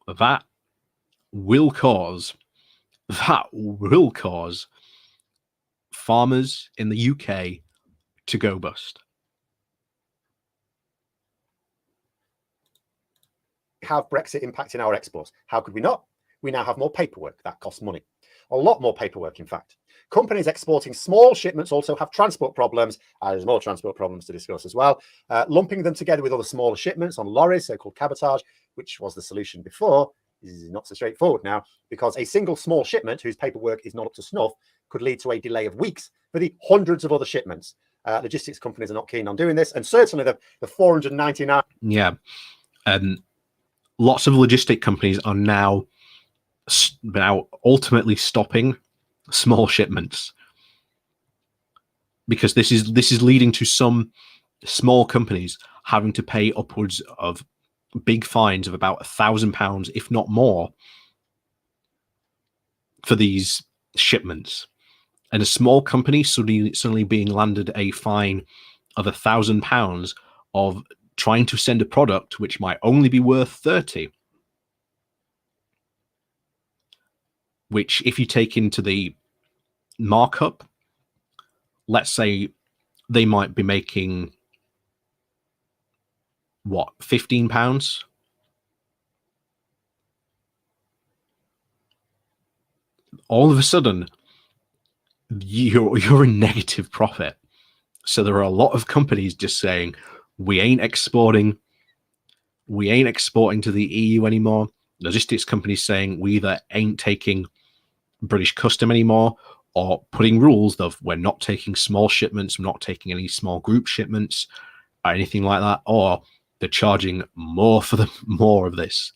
That will cause farmers in the UK to go bust. Have Brexit impacting our exports? How could we not? We now have more paperwork. That costs money. A lot more paperwork, in fact. Companies exporting small shipments also have transport problems. There's more transport problems to discuss as well. Lumping them together with other smaller shipments on lorries, so-called cabotage, which was the solution before, is not so straightforward now, because a single small shipment whose paperwork is not up to snuff could lead to a delay of weeks for the hundreds of other shipments. Logistics companies are not keen on doing this, and certainly the 499. Yeah. Lots of logistic companies are now ultimately stopping small shipments, because this is leading to some small companies having to pay upwards of big fines of about £1,000, if not more, for these shipments. And a small company suddenly being landed a fine of £1,000 of trying to send a product which might only be worth 30, which, if you take into the markup, let's say they might be making what, £15? All of a sudden you're in negative profit. So there are a lot of companies just saying, we ain't exporting to the EU anymore. Logistics companies saying, we either ain't taking British custom anymore, or putting rules of, we're not taking small shipments, we're not taking any small group shipments or anything like that, or they're charging more for more of this.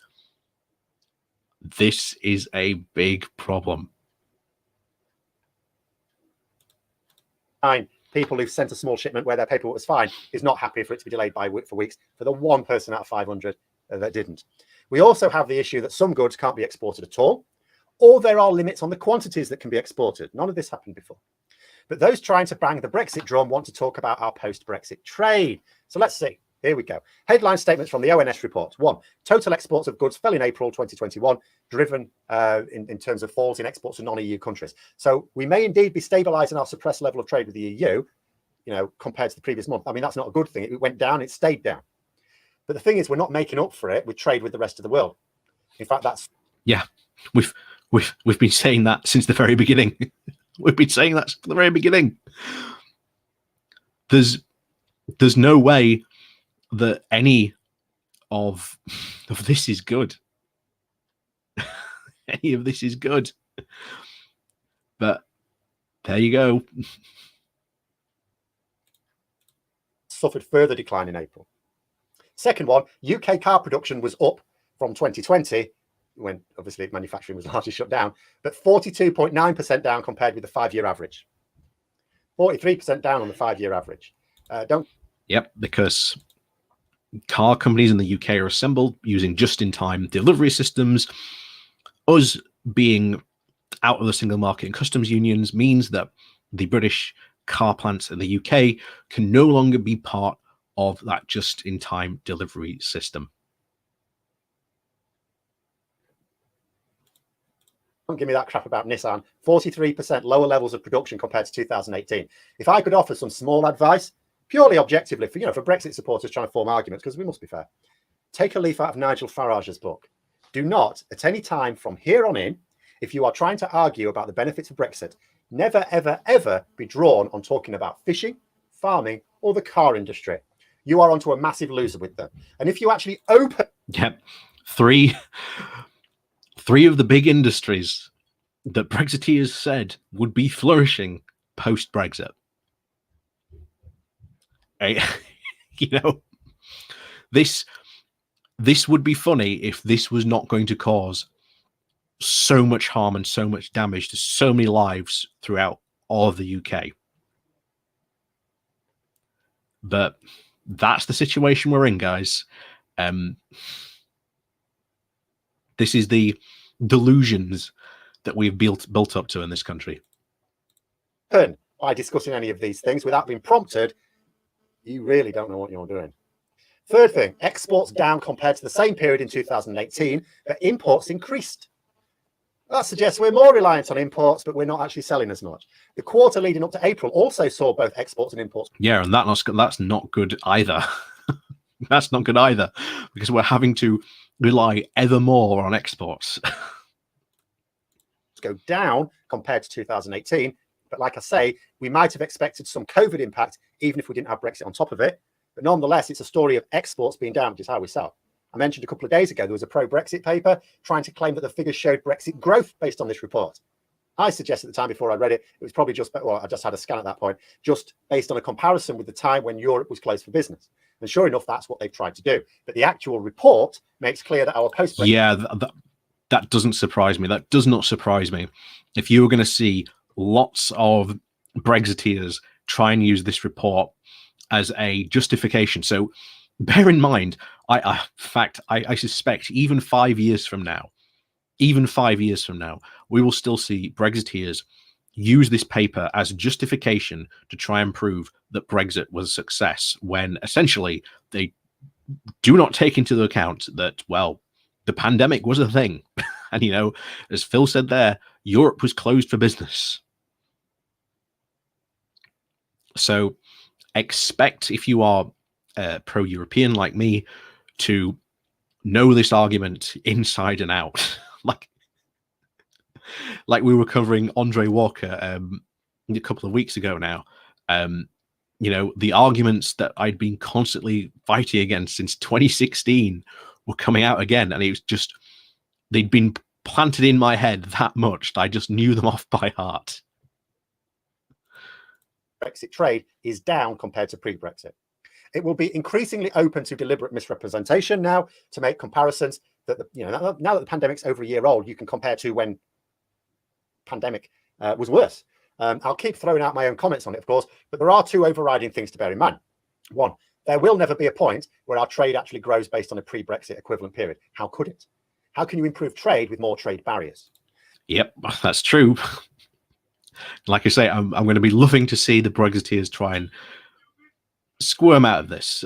This is a big problem. People who've sent a small shipment where their paperwork was fine is not happy for it to be delayed for weeks for the one person out of 500 that didn't. We also have the issue that some goods can't be exported at all, or there are limits on the quantities that can be exported. None of this happened before. But those trying to bang the Brexit drum want to talk about our post-Brexit trade. So let's see. Here we go. Headline statements from the ONS report. 1. Total exports of goods fell in April 2021, driven in terms of falls in exports to non-EU countries. So we may indeed be stabilising our suppressed level of trade with the EU, compared to the previous month. I mean, that's not a good thing. It went down, it stayed down. But the thing is, we're not making up for it with trade with the rest of the world. In fact, that's... Yeah, we've been saying that since the very beginning. We've been saying that from the very beginning. There's no way that any of this is good. Any of this is good. But there you go. Suffered further decline in April. Second one, UK car production was up from 2020, when obviously manufacturing was largely shut down, but 42.9% down compared with the 5-year average. 43% down on the 5-year average. Yep, because car companies in the UK are assembled using just-in-time delivery systems. Us being out of the single market and customs unions means that the British car plants in the UK can no longer be part of that just-in-time delivery system. Don't give me that crap about Nissan. 43% lower levels of production compared to 2018. If I could offer some small advice, purely objectively, for Brexit supporters trying to form arguments, because we must be fair, take a leaf out of Nigel Farage's book. Do not, at any time from here on in, if you are trying to argue about the benefits of Brexit, never, ever, ever be drawn on talking about fishing, farming, or the car industry. You are onto a massive loser with them. And if you actually open... Yep. Three of the big industries that Brexiteers said would be flourishing post-Brexit. This would be funny if this was not going to cause so much harm and so much damage to so many lives throughout all of the UK. But that's the situation we're in, guys. This is the delusions that we've built up to in this country. By discussing any of these things without being prompted, you really don't know what you're doing. Third thing, exports down compared to the same period in 2018, but imports increased. That suggests we're more reliant on imports, but we're not actually selling as much. The quarter leading up to April also saw both exports and imports. Yeah, and that's not good either. That's not good either, because we're having to rely ever more on exports. Go down compared to 2018. But like I say, we might have expected some COVID impact, even if we didn't have Brexit on top of it. But nonetheless, it's a story of exports being down, which is how we sell. I mentioned a couple of days ago, there was a pro-Brexit paper trying to claim that the figures showed Brexit growth based on this report. I suggested at the time before I read it, it was probably just, well, I just had a scan at that point, just based on a comparison with the time when Europe was closed for business. And sure enough, that's what they've tried to do. But the actual report makes clear that our post-Brexit... Yeah, that doesn't surprise me. That does not surprise me. If you were going to see lots of Brexiteers try and use this report as a justification. So bear in mind, I suspect even 5 years from now, we will still see Brexiteers use this paper as a justification to try and prove that Brexit was a success, when essentially they do not take into account that, well, the pandemic was a thing. And, you know, as Phil said there, Europe was closed for business. So expect, if you are pro-European like me, to know this argument inside and out. like we were covering Andre Walker a couple of weeks ago now. You know, the arguments that I'd been constantly fighting against since 2016 were coming out again, and it was just, they'd been planted in my head that much that I just knew them off by heart. Brexit trade is down compared to pre-Brexit. It will be increasingly open to deliberate misrepresentation now to make comparisons that, now that the pandemic's over a year old, you can compare to when pandemic was worse. I'll keep throwing out my own comments on it, of course, but there are two overriding things to bear in mind. One, there will never be a point where our trade actually grows based on a pre-Brexit equivalent period. How could it? How can you improve trade with more trade barriers? Yep, that's true. Like I say, I'm going to be loving to see the Brexiteers try and squirm out of this.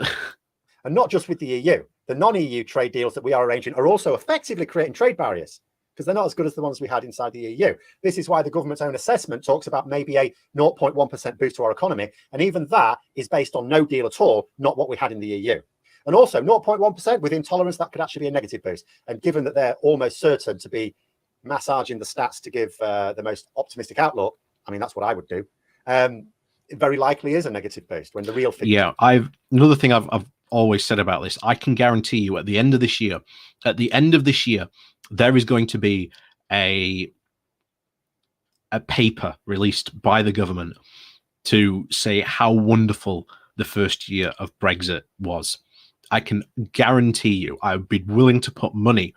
And not just with the EU. The non-EU trade deals that we are arranging are also effectively creating trade barriers, because they're not as good as the ones we had inside the EU. This is why the government's own assessment talks about maybe a 0.1% boost to our economy. And even that is based on no deal at all, not what we had in the EU. And also 0.1% with intolerance, that could actually be a negative boost. And given that they're almost certain to be massaging the stats to give the most optimistic outlook, I mean, that's what I would do. It very likely is a negative boost when the real figure. Yeah, another thing I've always said about this, I can guarantee you at the end of this year, there is going to be a paper released by the government to say how wonderful the first year of Brexit was. I can guarantee you, I would be willing to put money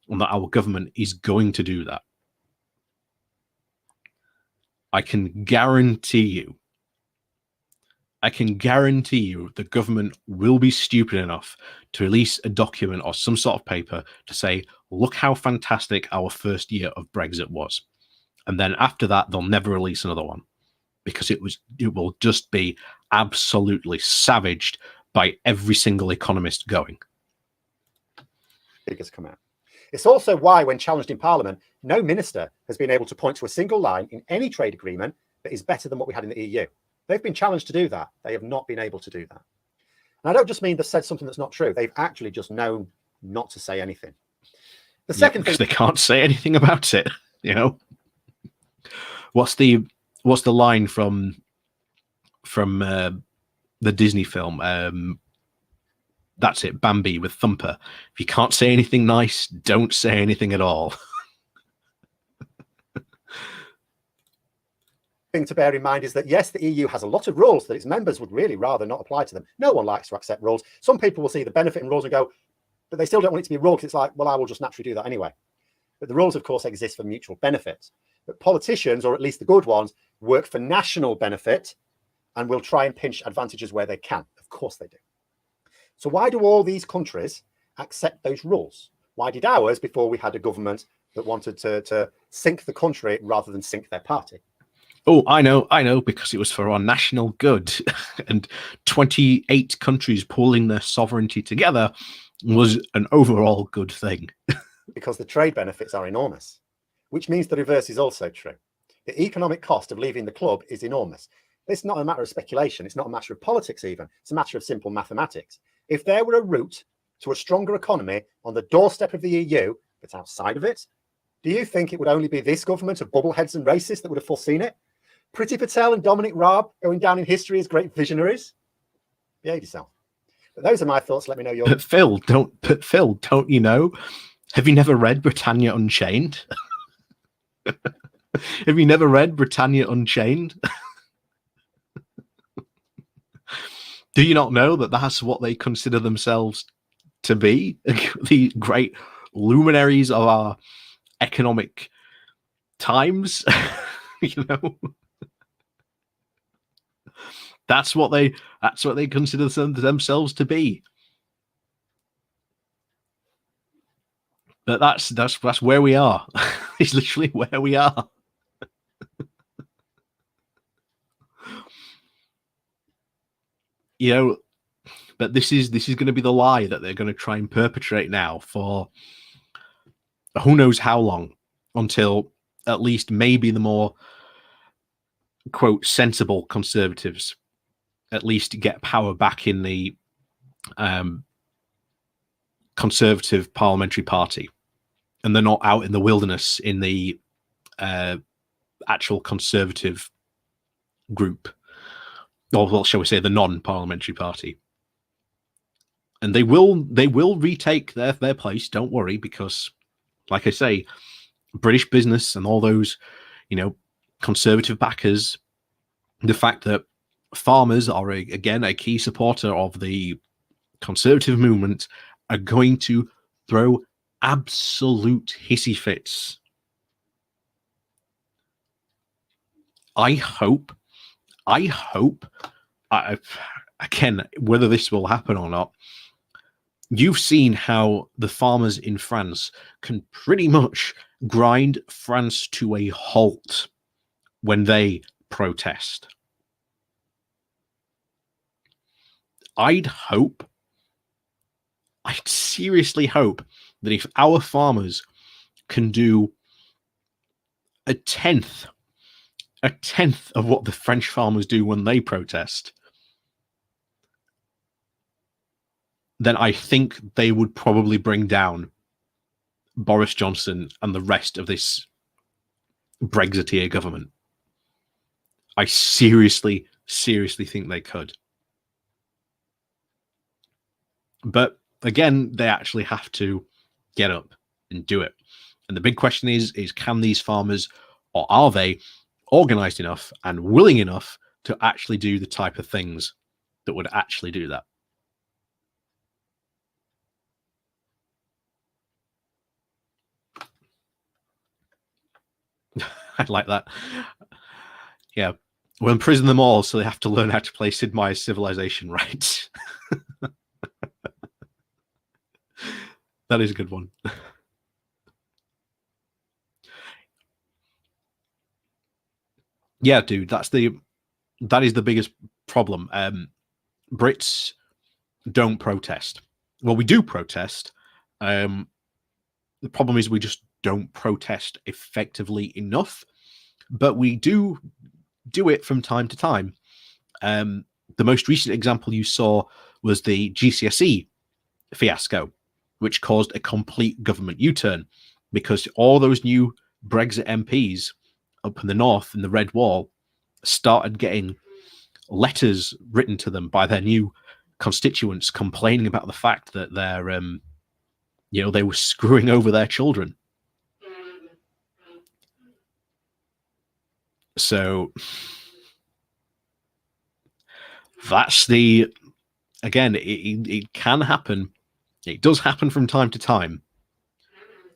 on that our government is going to do that. I can guarantee you the government will be stupid enough to release a document or some sort of paper to say, look how fantastic our first year of Brexit was. And then after that, they'll never release another one, because it will just be absolutely savaged by every single economist going. Figures come out. It's also why, when challenged in Parliament, no minister has been able to point to a single line in any trade agreement that is better than what we had in the EU. They've been challenged to do that. They have not been able to do that. And I don't just mean they've said something that's not true. They've actually just known not to say anything. The second thing, they can't say anything about it. You know, what's the line from the Disney film? That's it, Bambi with Thumper. If you can't say anything nice, don't say anything at all. Thing to bear in mind is that, yes, the EU has a lot of rules that its members would really rather not apply to them. No one likes to accept rules. Some people will see the benefit in rules and go, but they still don't want it to be a rule, because it's like, well, I will just naturally do that anyway. But the rules, of course, exist for mutual benefit. But politicians, or at least the good ones, work for national benefit and will try and pinch advantages where they can. Of course they do. So why do all these countries accept those rules? Why did ours, before we had a government that wanted to sink the country rather than sink their party? Oh, I know, because it was for our national good. And 28 countries pooling their sovereignty together was an overall good thing. Because the trade benefits are enormous, which means the reverse is also true. The economic cost of leaving the club is enormous. It's not a matter of speculation. It's not a matter of politics even. It's a matter of simple mathematics. If there were a route to a stronger economy on the doorstep of the EU, but outside of it, do you think it would only be this government of bubbleheads and racists that would have foreseen it? Priti Patel and Dominic Raab going down in history as great visionaries? Behave yourself. But those are my thoughts. Let me know your... But Phil, don't you know? Have you never read Britannia Unchained? Have you never read Britannia Unchained? Do you not know that that's what they consider themselves to be? The great luminaries of our economic times? You know, that's what they consider themselves to be. But that's where we are. It's literally where we are. You know, but this is going to be the lie that they're going to try and perpetrate now for who knows how long, until at least maybe the more, quote, sensible conservatives at least get power back in the Conservative Parliamentary Party, and they're not out in the wilderness in the actual Conservative group, or well, shall we say the non-parliamentary party. And they will retake their place, don't worry, because like I say, British business and all those, you know, conservative backers, the fact that farmers are again a key supporter of the conservative movement, are going to throw absolute hissy fits. I hope, again, whether this will happen or not, you've seen how the farmers in France can pretty much grind France to a halt when they protest. I'd seriously hope that if our farmers can do a tenth of what the French farmers do when they protest, then I think they would probably bring down Boris Johnson and the rest of this Brexiteer government. I seriously think they could. But again, they actually have to get up and do it. And the big question is can these farmers, or are they organized enough and willing enough to actually do the type of things that would actually do that? I like that. Yeah. We'll imprison them all so they have to learn how to play Sid Meier's Civilization right. That is a good one. Yeah, dude, that is the biggest problem. Brits don't protest. Well, we do protest. The problem is we just don't protest effectively enough, but we do it from time to time. The most recent example you saw was the GCSE fiasco, which caused a complete government U-turn because all those new Brexit MPs up in the north in the Red Wall started getting letters written to them by their new constituents complaining about the fact that they're, you know, they were screwing over their children. So that's again, it can happen. It does happen from time to time.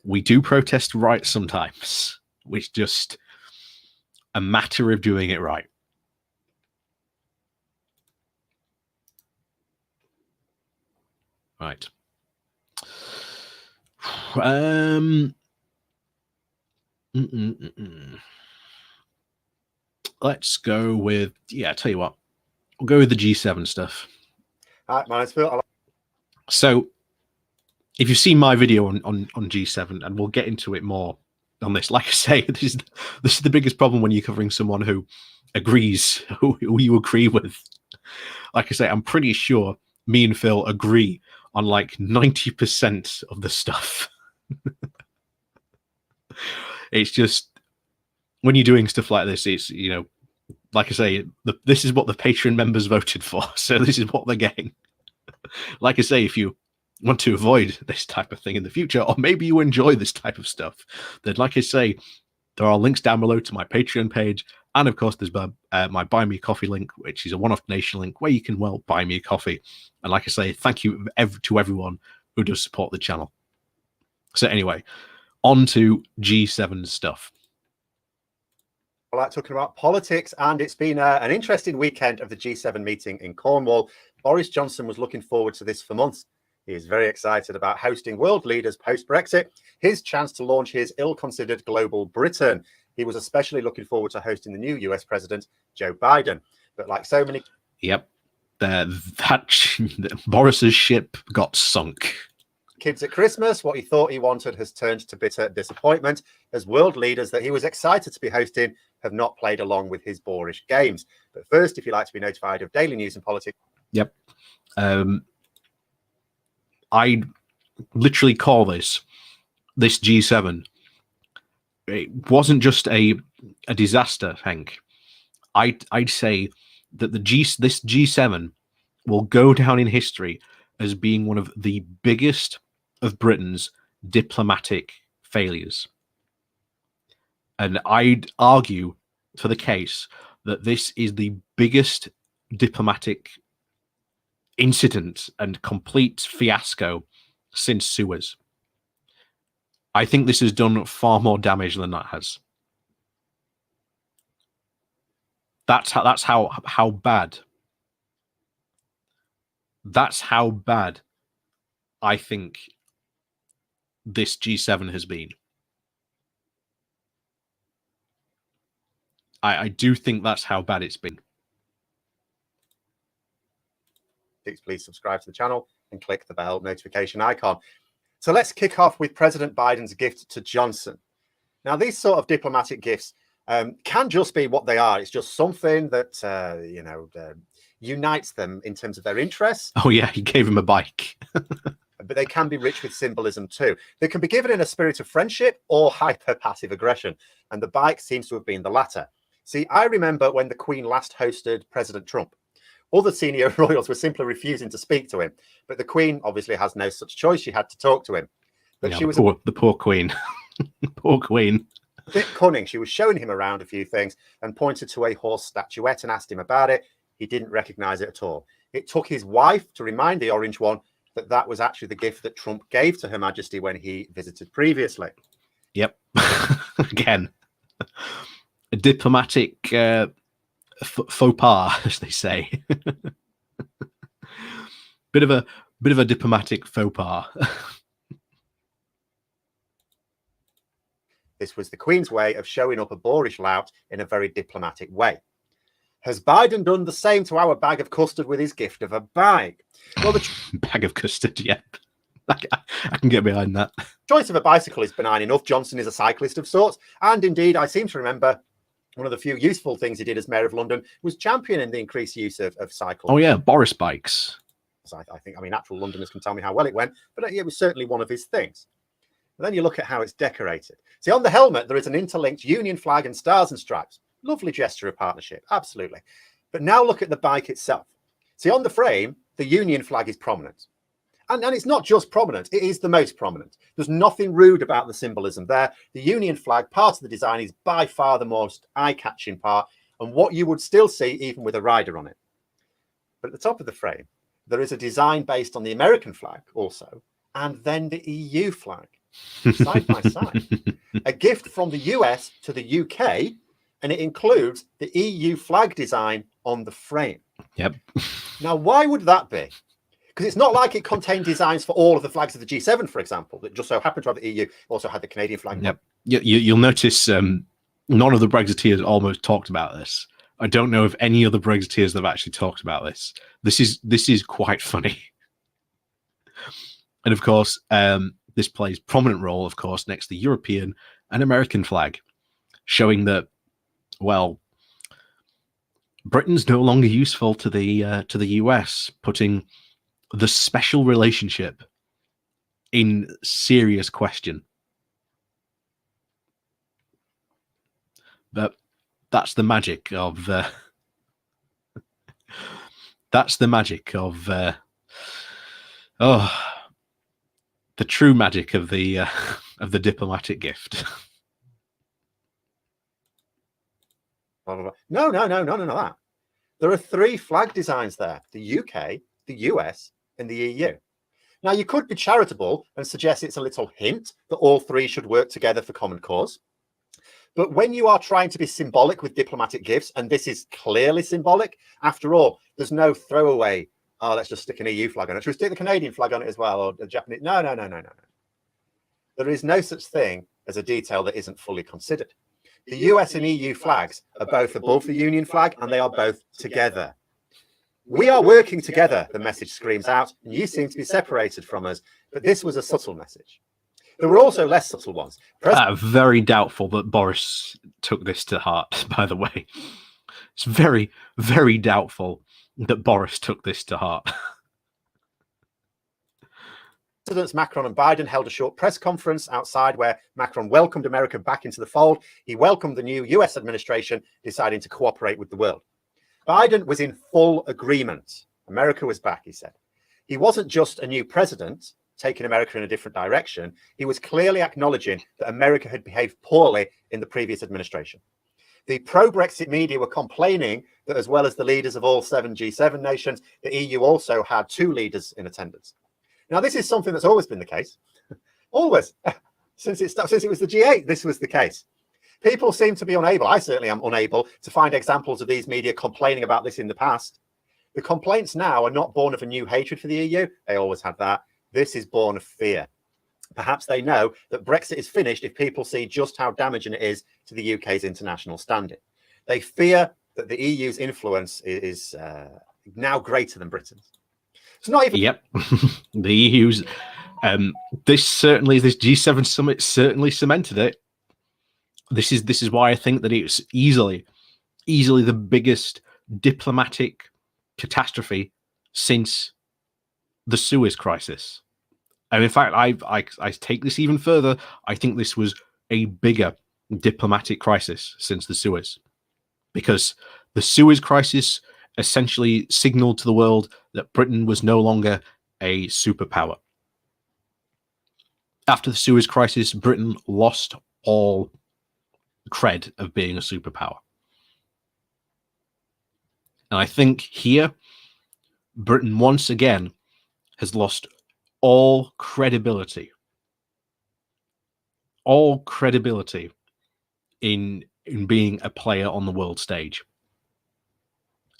We do protest right sometimes. It's just a matter of doing it right. Right. Let's go with, yeah, tell you what, we'll go with the G7 stuff. All right, my name's Phil. So if you've seen my video on G7, and we'll get into it more on this, like I say, this is the biggest problem when you're covering someone who agrees, who you agree with. Like I say, I'm pretty sure me and Phil agree on like 90% of the stuff. It's just, when you're doing stuff like this, it's, you know, like I say, this is what the Patreon members voted for, so this is what they're getting. Like I say, if you want to avoid this type of thing in the future, or maybe you enjoy this type of stuff, then like I say, there are links down below to my Patreon page, and of course there's my Buy Me a Coffee link, which is a one-off donation link where you can, well, buy me a coffee. And like I say, thank you to everyone who does support the channel. So anyway, on to G7 stuff. I like talking about politics, and it's been an interesting weekend of the G7 meeting in Cornwall. Boris Johnson was looking forward to this for months. He is very excited about hosting world leaders post-Brexit, his chance to launch his ill-considered global Britain. He was especially looking forward to hosting the new US President, Joe Biden. But like so many... Yep, Boris's ship got sunk. Kids at Christmas, what he thought he wanted has turned to bitter disappointment, as world leaders that he was excited to be hosting have not played along with his boorish games. But first, if you'd like to be notified of daily news and politics... Yep. I literally call this G7. It wasn't just a disaster, Hank. I'd say that this G7 will go down in history as being one of the biggest of Britain's diplomatic failures. And I'd argue for the case that this is the biggest diplomatic incident and complete fiasco since Suez. I think this has done far more damage than that has. That's how bad. That's how bad I think this G7 has been. I do think that's how bad it's been. Please subscribe to the channel and click the bell notification icon. So let's kick off with President Biden's gift to Johnson. Now, these sort of diplomatic gifts can just be what they are. It's just something that, unites them in terms of their interests. Oh, yeah, he gave him a bike. But they can be rich with symbolism too. They can be given in a spirit of friendship or hyper-passive aggression. And the bike seems to have been the latter. See, I remember when the Queen last hosted President Trump. Other senior royals were simply refusing to speak to him. But the Queen obviously has no such choice. She had to talk to him. But yeah, she was the poor Queen. Poor Queen. A bit cunning. She was showing him around a few things and pointed to a horse statuette and asked him about it. He didn't recognize it at all. It took his wife to remind the orange one that that was actually the gift that Trump gave to Her Majesty when he visited previously. Yep. Again, a diplomatic faux pas, as they say. bit of a diplomatic faux pas. This was the Queen's way of showing up a boorish lout in a very diplomatic way. Has Biden done the same to our bag of custard with his gift of a bike? Well, the bag of custard, yeah. I can get behind that. Choice of a bicycle is benign enough. Johnson is a cyclist of sorts. And indeed, I seem to remember one of the few useful things he did as mayor of London was championing the increased use of cycles. Oh, yeah, Boris bikes. So I mean, actual Londoners can tell me how well it went, but it was certainly one of his things. And then you look at how it's decorated. See, on the helmet, there is an interlinked Union flag and stars and stripes. Lovely gesture of partnership, absolutely. But now look at the bike itself. See, on the frame, the Union flag is prominent. And it's not just prominent, it is the most prominent. There's nothing rude about the symbolism there. The Union flag, part of the design, is by far the most eye-catching part, and what you would still see even with a rider on it. But at the top of the frame, there is a design based on the American flag also, and then the EU flag, side by side. A gift from the US to the UK, and it includes the EU flag design on the frame. Yep. Now, why would that be? Because it's not like it contained designs for all of the flags of the G7, for example, that just so happened to have the EU, also had the Canadian flag. Yep. You'll notice none of the Brexiteers almost talked about this. I don't know if any other Brexiteers have actually talked about this. This is quite funny. And of course, this plays prominent role, of course, next to the European and American flag, showing that, well, Britain's no longer useful to the US, putting the special relationship in serious question. But that's the magic of that's the magic of the true magic of the diplomatic gift. No, none of that. There are 3 flag designs there: the UK, the US, and the EU. Now, you could be charitable and suggest it's a little hint that all 3 should work together for common cause. But when you are trying to be symbolic with diplomatic gifts, and this is clearly symbolic, after all, there's no throwaway, oh, let's just stick an EU flag on it. Should we stick the Canadian flag on it as well, or the Japanese? No. There is no such thing as a detail that isn't fully considered. The US and EU flags are both above the Union flag, and they are both together. We are working together, the message screams out, and you seem to be separated from us. But this was a subtle message. There were also less subtle ones. Very doubtful that Boris took this to heart, by the way. It's very, very doubtful that Boris took this to heart. Presidents Macron and Biden held a short press conference outside where Macron welcomed America back into the fold. He welcomed the new US administration deciding to cooperate with the world. Biden was in full agreement. America was back, he said. He wasn't just a new president taking America in a different direction. He was clearly acknowledging that America had behaved poorly in the previous administration. The pro-Brexit media were complaining that as well as the leaders of all 7 G7 nations, the EU also had 2 leaders in attendance. Now, this is something that's always been the case. Always. Since it was the G8, this was the case. People seem to be unable, I certainly am unable, to find examples of these media complaining about this in the past. The complaints now are not born of a new hatred for the EU. They always had that. This is born of fear. Perhaps they know that Brexit is finished if people see just how damaging it is to the UK's international standing. They fear that the EU's influence is now greater than Britain's. It's not even. Yep, the EU's. This G7 summit certainly cemented it. This is why I think that it's easily the biggest diplomatic catastrophe since the Suez crisis. And in fact, I take this even further. I think this was a bigger diplomatic crisis since the Suez, because the Suez crisis essentially signaled to the world that Britain was no longer a superpower. After the Suez crisis, Britain lost all cred of being a superpower. And I think here, Britain once again has lost all credibility in being a player on the world stage.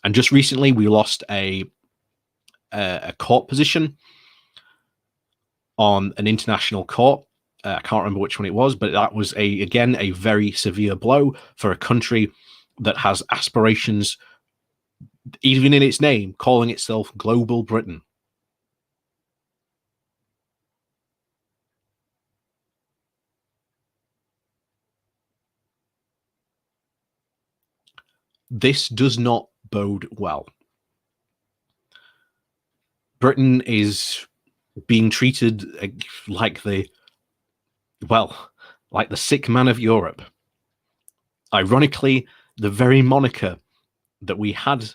And just recently, we lost a court position on an international court. I can't remember which one it was, but that was again a very severe blow for a country that has aspirations, even in its name, calling itself Global Britain. This does not bode well. Britain is being treated like the sick man of Europe. Ironically, the very moniker that we had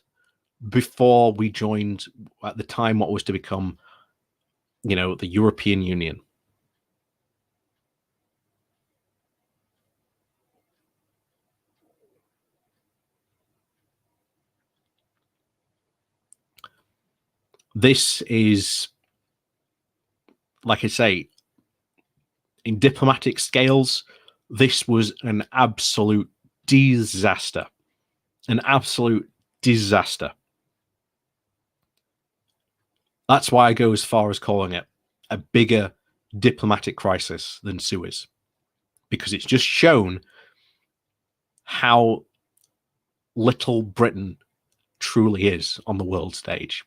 before we joined at the time what was to become, the European Union. This is, like I say, in diplomatic scales, this was an absolute disaster. An absolute disaster. That's why I go as far as calling it a bigger diplomatic crisis than Suez, because it's just shown how little Britain truly is on the world stage.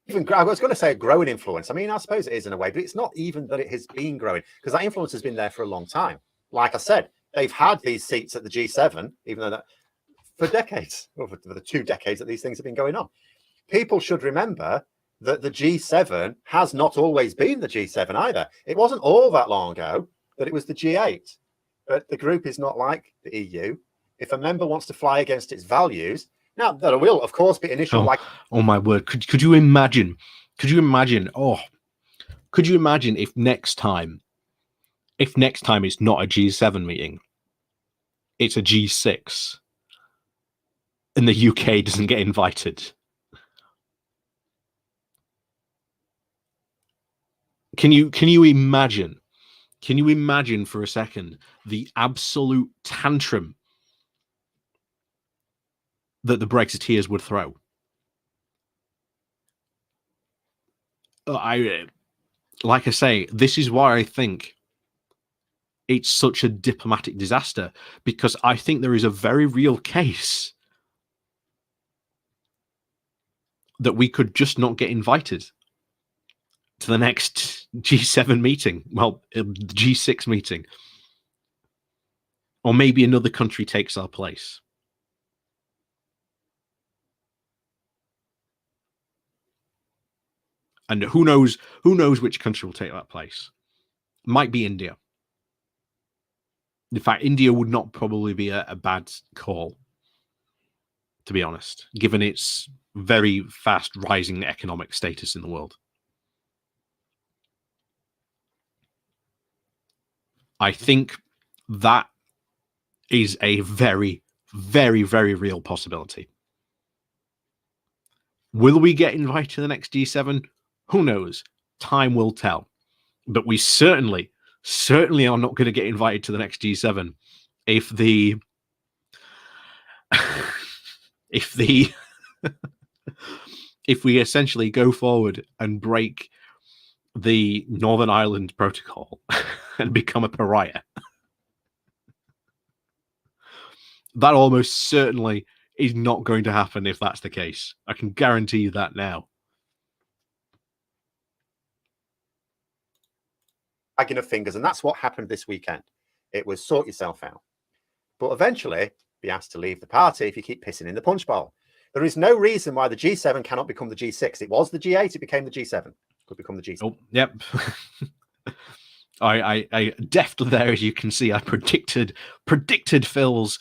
Even I was going to say a growing influence. I mean, I suppose it is in a way, but it's not even that it has been growing, because that influence has been there for a long time. Like I said, they've had these seats at the G7, even though that for decades, or for the 2 decades that these things have been going on. People should remember that the G7 has not always been the G7 either. It wasn't all that long ago that it was the G8. But the group is not like the EU. If a member wants to fly against its values, now there will, of course, be initial oh my word! Could you imagine? Could you imagine? Oh, could you imagine if next time it's not a G7 meeting, it's a G6, and the UK doesn't get invited? Can you imagine? Can you imagine for a second the absolute tantrum that the Brexiteers would throw? Like I say, this is why I think it's such a diplomatic disaster, because I think there is a very real case that we could just not get invited to the next G7 meeting. Well, G6 meeting. Or maybe another country takes our place. And who knows which country will take that place. Might be India. In fact, India would not probably be a bad call, to be honest, given its very fast rising economic status in the world. I think that is a very, very, very real possibility. Will we get invited to the next G7? Who knows? Time will tell. But we certainly are not going to get invited to the next G7 if the if we essentially go forward and break the Northern Ireland Protocol and become a pariah. That almost certainly is not going to happen if that's the case. I can guarantee you that now. wagging of fingers, and that's what happened this weekend. It was sort yourself out. But eventually, be asked to leave the party if you keep pissing in the punch bowl. There is no reason why the G7 cannot become the G6. It was the G8, it became the G7. Could become the G6. Oh, yep. I deftly there, as you can see, I predicted Phil's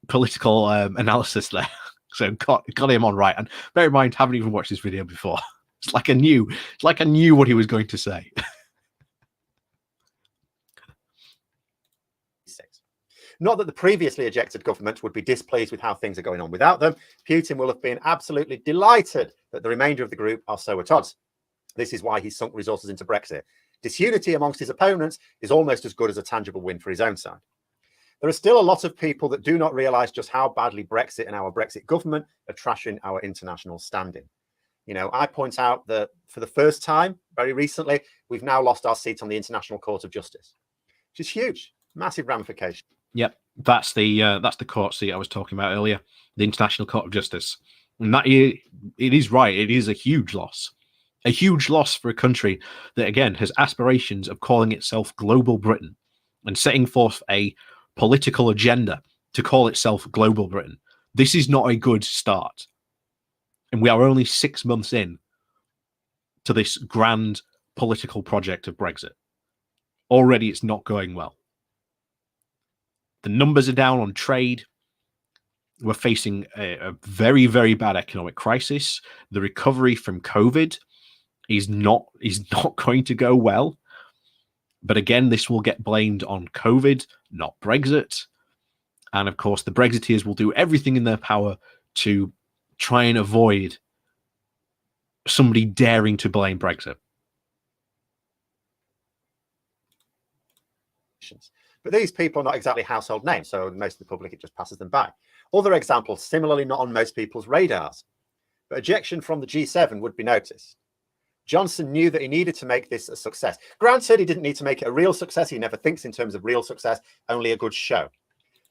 political analysis there. So got him on right. And bear in mind, haven't even watched this video before. It's like I knew what he was going to say. Not that the previously ejected government would be displeased with how things are going on without them. Putin will have been absolutely delighted that the remainder of the group are so at odds. This is why he sunk resources into Brexit. Disunity amongst his opponents is almost as good as a tangible win for his own side. There are still a lot of people that do not realise just how badly Brexit and our Brexit government are trashing our international standing. You know, I point out that for the first time, very recently, we've now lost our seat on the International Court of Justice, which is huge, massive ramification. Yep, that's the court seat I was talking about earlier, the International Court of Justice. And that it is right. It is a huge loss for a country that, again, has aspirations of calling itself Global Britain and setting forth a political agenda to call itself Global Britain. This is not a good start. And we are only 6 months in to this grand political project of Brexit. Already it's not going well. The numbers are down on trade. We're facing a very, very bad economic crisis. The recovery from COVID is not going to go well. But again, this will get blamed on COVID, not Brexit. And of course, the Brexiteers will do everything in their power to try and avoid somebody daring to blame Brexit. But these people are not exactly household names, so most of the public, it just passes them by. Other examples, similarly not on most people's radars, but ejection from the G7 would be noticed. Johnson knew that he needed to make this a success. Granted, he didn't need to make it a real success. He never thinks in terms of real success, only a good show.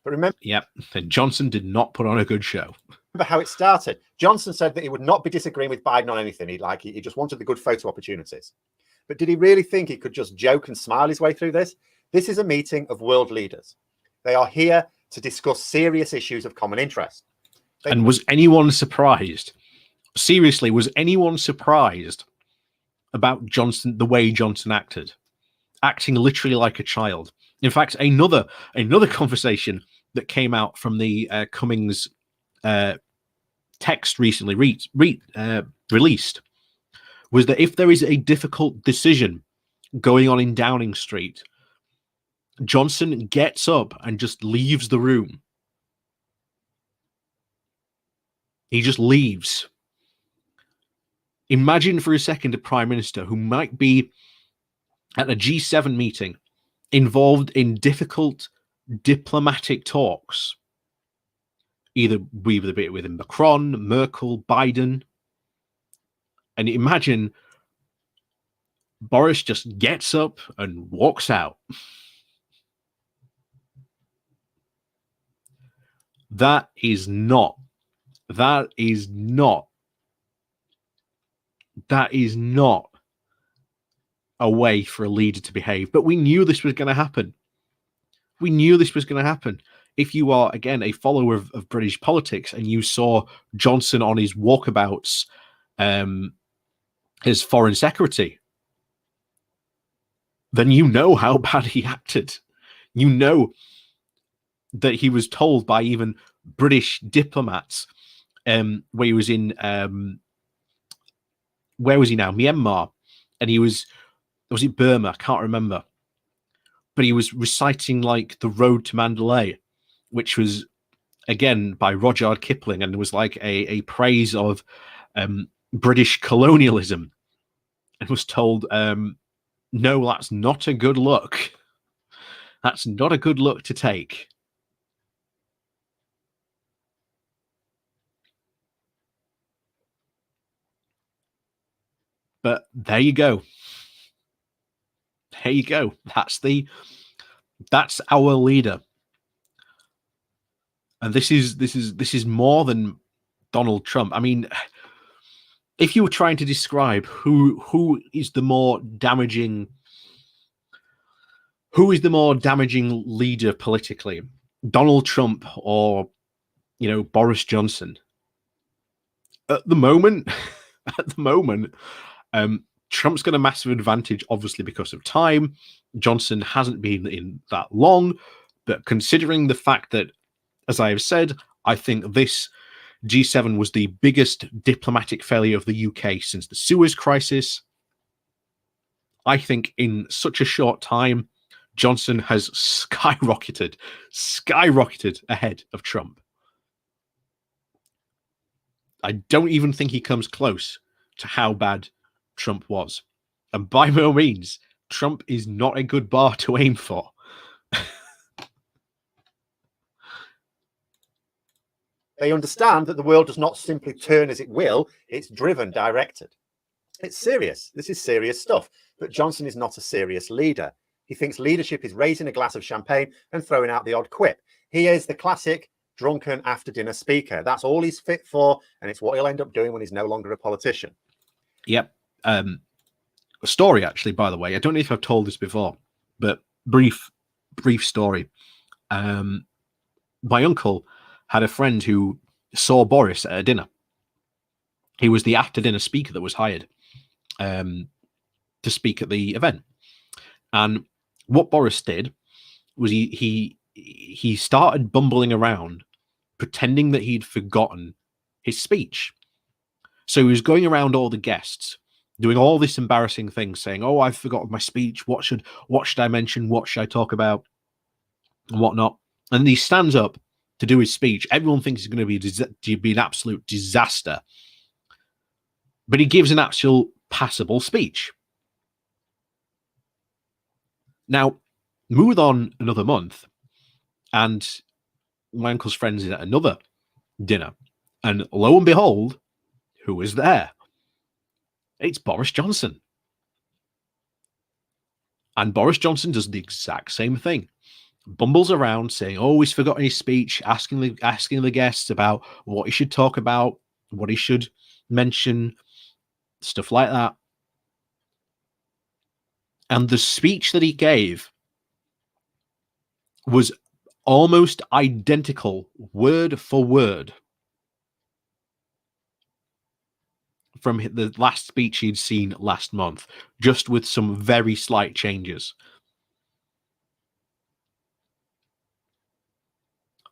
But remember, Yep, and Johnson did not put on a good show. remember how it started. Johnson said that he would not be disagreeing with Biden on anything. He just wanted the good photo opportunities. But did he really think he could just joke and smile his way through this? This is a meeting of world leaders. They are here to discuss serious issues of common interest. And was anyone surprised? Seriously, was anyone surprised about Johnson, the way Johnson acted? Acting literally like a child. In fact, another conversation that came out from the Cummings text recently released was that if there is a difficult decision going on in Downing Street, Johnson gets up and just leaves the room. He just leaves. Imagine for a second a prime minister who might be at a G7 meeting involved in difficult diplomatic talks, either with Macron, Merkel, Biden, and imagine Boris just gets up and walks out. That is not a way for a leader to behave. But we knew this was going to happen. We knew this was going to happen. If you are, again, a follower of British politics and you saw Johnson on his walkabouts as foreign secretary, then you know how bad he acted. You know that he was told by even British diplomats where he was in, where was he now? Myanmar. And he was it Burma? I can't remember. But he was reciting like The Road to Mandalay, which was, again, by Rudyard Kipling, and was like a praise of British colonialism, and was told, no, that's not a good look. That's not a good look to take. But there you go. There you go. That's our leader. And this is more than Donald Trump. I mean, if you were trying to describe who is the more damaging leader politically, Donald Trump or Boris Johnson, at the moment, Trump's got a massive advantage, obviously, because of time. Johnson hasn't been in that long, but considering the fact that, as I have said, I think this G7 was the biggest diplomatic failure of the UK since the Suez Crisis. I think in such a short time, Johnson has skyrocketed ahead of Trump. I don't even think he comes close to how bad Trump was. And by no means, Trump is not a good bar to aim for. They understand that the world does not simply turn as it will, it's driven, directed. It's serious. This is serious stuff. But Johnson is not a serious leader. He thinks leadership is raising a glass of champagne and throwing out the odd quip. He is the classic drunken after-dinner speaker. That's all he's fit for, and it's what he'll end up doing when he's no longer a politician. Yep. A story, actually, by the way. I don't know if I've told this before, but brief story. My uncle had a friend who saw Boris at a dinner. He was the after-dinner speaker that was hired to speak at the event. And what Boris did was he started bumbling around, pretending that he'd forgotten his speech. So he was going around all the guests, doing all this embarrassing things, saying, "Oh, I've forgotten my speech. What should I mention? What should I talk about? And whatnot." And he stands up to do his speech. Everyone thinks he's going to be an absolute disaster, but he gives an actual passable speech. Now, move on another month, and my uncle's friends at another dinner, and lo and behold, who was there? It's Boris Johnson. And Boris Johnson does the exact same thing. Bumbles around saying, oh, he's forgotten his speech, asking the guests about what he should talk about, what he should mention, stuff like that. And the speech that he gave was almost identical, word for word, from the last speech he'd seen last month, just with some very slight changes.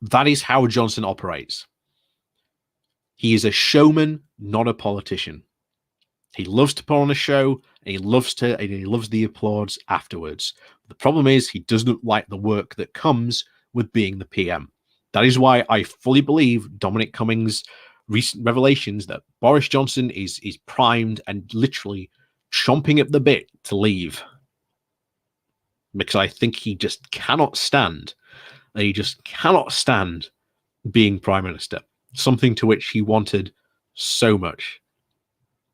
That is how Johnson operates. He is a showman, not a politician. He loves to put on a show, and he loves the applause afterwards. The problem is he doesn't like the work that comes with being the PM. That is why I fully believe Dominic Cummings' recent revelations that Boris Johnson is primed and literally chomping at the bit to leave. Because I think he just cannot stand being Prime Minister. Something to which he wanted so much.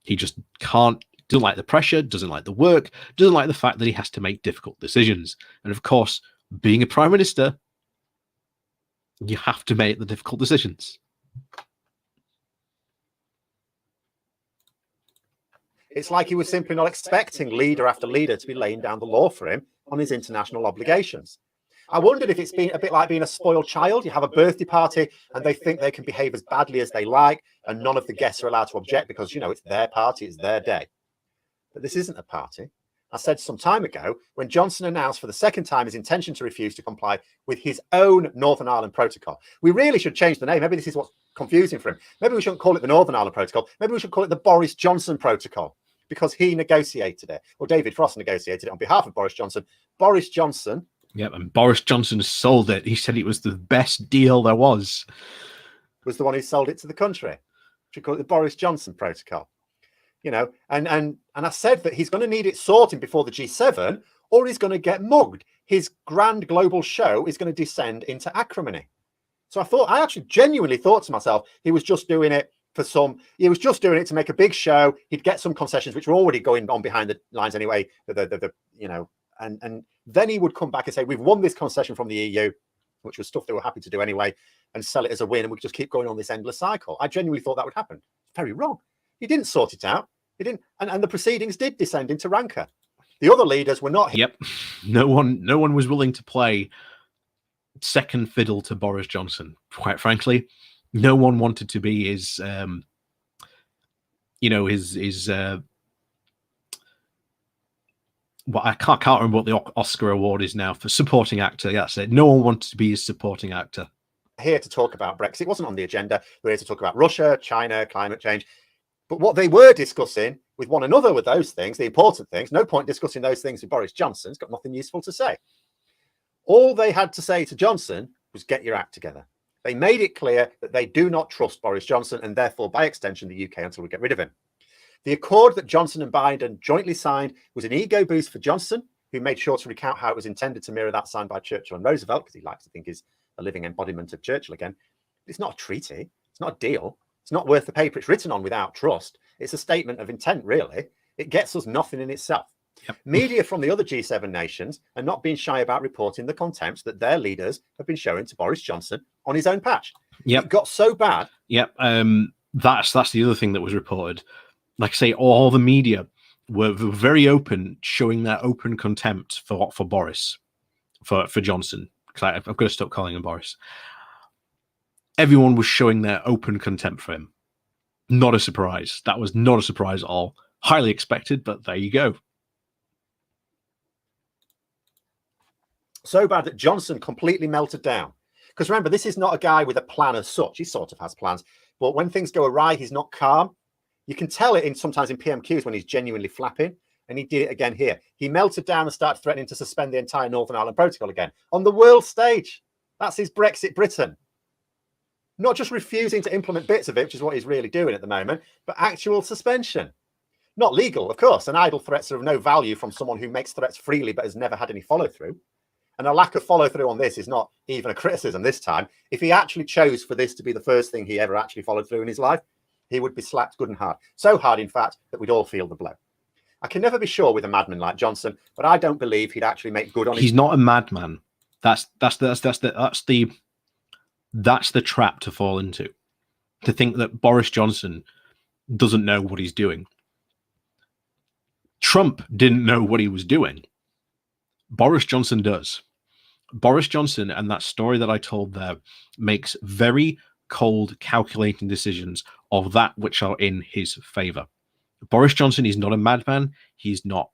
He just can't, doesn't like the pressure, doesn't like the work, doesn't like the fact that he has to make difficult decisions. And of course, being a Prime Minister, you have to make the difficult decisions. It's like he was simply not expecting leader after leader to be laying down the law for him on his international obligations. I wondered if it's been a bit like being a spoiled child. You have a birthday party and they think they can behave as badly as they like, and none of the guests are allowed to object because, you know, it's their party, it's their day. But this isn't a party. I said some time ago, when Johnson announced for the second time his intention to refuse to comply with his own Northern Ireland Protocol. We really should change the name. Maybe this is what's confusing for him. Maybe we shouldn't call it the Northern Ireland Protocol. Maybe we should call it the Boris Johnson Protocol, because he negotiated it. Well, David Frost negotiated it on behalf of Boris Johnson. Boris Johnson. Yep, and Boris Johnson sold it. He said it was the best deal there was. Was the one who sold it to the country. Should call it the Boris Johnson Protocol. You know, and I said that he's going to need it sorting before the G7, or he's going to get mugged. His grand global show is going to descend into acrimony. So I actually genuinely thought to myself, he was just doing it he was just doing it to make a big show. He'd get some concessions, which were already going on behind the lines anyway. And then he would come back and say, we've won this concession from the EU, which was stuff they were happy to do anyway, and sell it as a win. And we could just keep going on this endless cycle. I genuinely thought that would happen. It's very wrong. He didn't sort it out. He didn't. And the proceedings did descend into rancor. The other leaders were not. Yep. No one was willing to play second fiddle to Boris Johnson, quite frankly. No one wanted to be his well, I can't remember what the Oscar award is now for supporting actor. That's it. No one wanted to be his supporting actor. Here to talk about Brexit. It wasn't on the agenda. We're here to talk about Russia, China, climate change. But what they were discussing with one another with those things, the important things, no point discussing those things with Boris Johnson. He's got nothing useful to say. All they had to say to Johnson was get your act together. They made it clear that they do not trust Boris Johnson and therefore, by extension, the UK until we get rid of him. The accord that Johnson and Biden jointly signed was an ego boost for Johnson, who made sure to recount how it was intended to mirror that signed by Churchill and Roosevelt, because he likes to think he's a living embodiment of Churchill again. It's not a treaty. It's not a deal. It's not worth the paper it's written on without trust. It's a statement of intent, really. It gets us nothing in itself. Yep. Media from the other G7 nations are not being shy about reporting the contempts that their leaders have been showing to Boris Johnson on his own patch. Yep. It got so bad. Yep. That's the other thing that was reported. Like I say, all the media were very open, showing their open contempt for Boris, for Johnson. Because I've got to stop calling him Boris. Everyone was showing their open contempt for him. Not a surprise. That was not a surprise at all. Highly expected, but there you go. So bad that Johnson completely melted down. Because remember, this is not a guy with a plan as such. He sort of has plans. But when things go awry, he's not calm. You can tell it sometimes in PMQs when he's genuinely flapping. And he did it again here. He melted down and started threatening to suspend the entire Northern Ireland Protocol again on the world stage. That's his Brexit Britain. Not just refusing to implement bits of it, which is what he's really doing at the moment, but actual suspension. Not legal, of course, and idle threats are of no value from someone who makes threats freely but has never had any follow through. And a lack of follow through on this is not even a criticism this time. If he actually chose for this to be the first thing he ever actually followed through in his life, he would be slapped good and hard. So hard, in fact, that we'd all feel the blow. I can never be sure with a madman like Johnson, but I don't believe he'd actually make good on it. He's not a madman. That's the trap to fall into. To think that Boris Johnson doesn't know what he's doing. Trump didn't know what he was doing. Boris Johnson does. Boris Johnson, and that story that I told there, makes very cold, calculating decisions of that which are in his favor. Boris Johnson is not a madman. He's not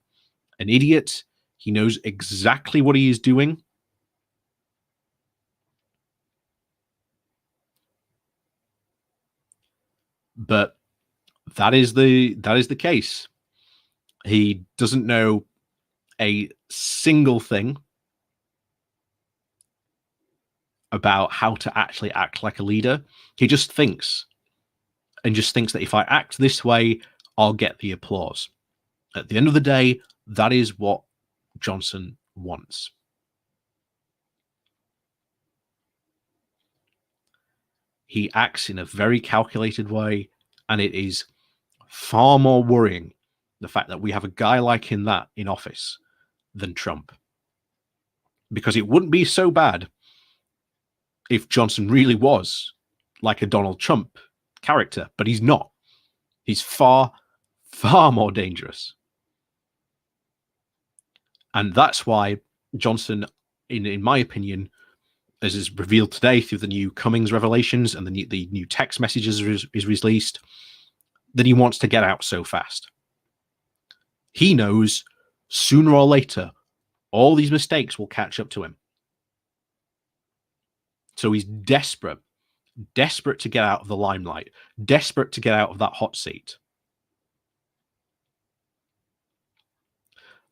an idiot. He knows exactly what he is doing. But that is the case. He doesn't know a single thing about how to actually act like a leader. He just thinks that if I act this way, I'll get the applause. At the end of the day, that is what Johnson wants. He acts in a very calculated way, and it is far more worrying, the fact that we have a guy like that in office, than Trump. Because it wouldn't be so bad if Johnson really was like a Donald Trump character, but he's not. He's far, far more dangerous. And that's why Johnson, in my opinion, as is revealed today through the new Cummings revelations and the new text messages is released, that he wants to get out so fast. He knows sooner or later all these mistakes will catch up to him. So he's desperate to get out of the limelight, desperate to get out of that hot seat.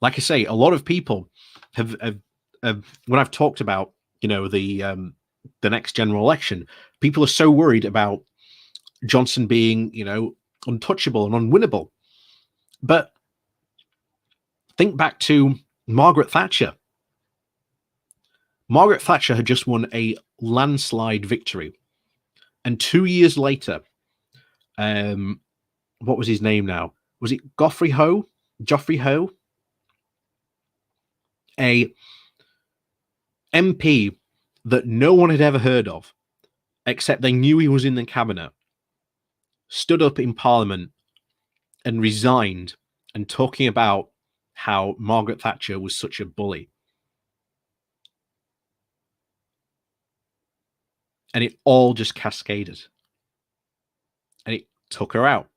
Like I say, a lot of people have when I've talked about, the next general election, people are so worried about Johnson being, untouchable and unwinnable. But think back to Margaret Thatcher. Margaret Thatcher had just won a landslide victory. And 2 years later, what was his name now? Was it Geoffrey Howe? A MP that no one had ever heard of, except they knew he was in the cabinet, stood up in Parliament and resigned, and talking about how Margaret Thatcher was such a bully. And it all just cascaded. And it took her out.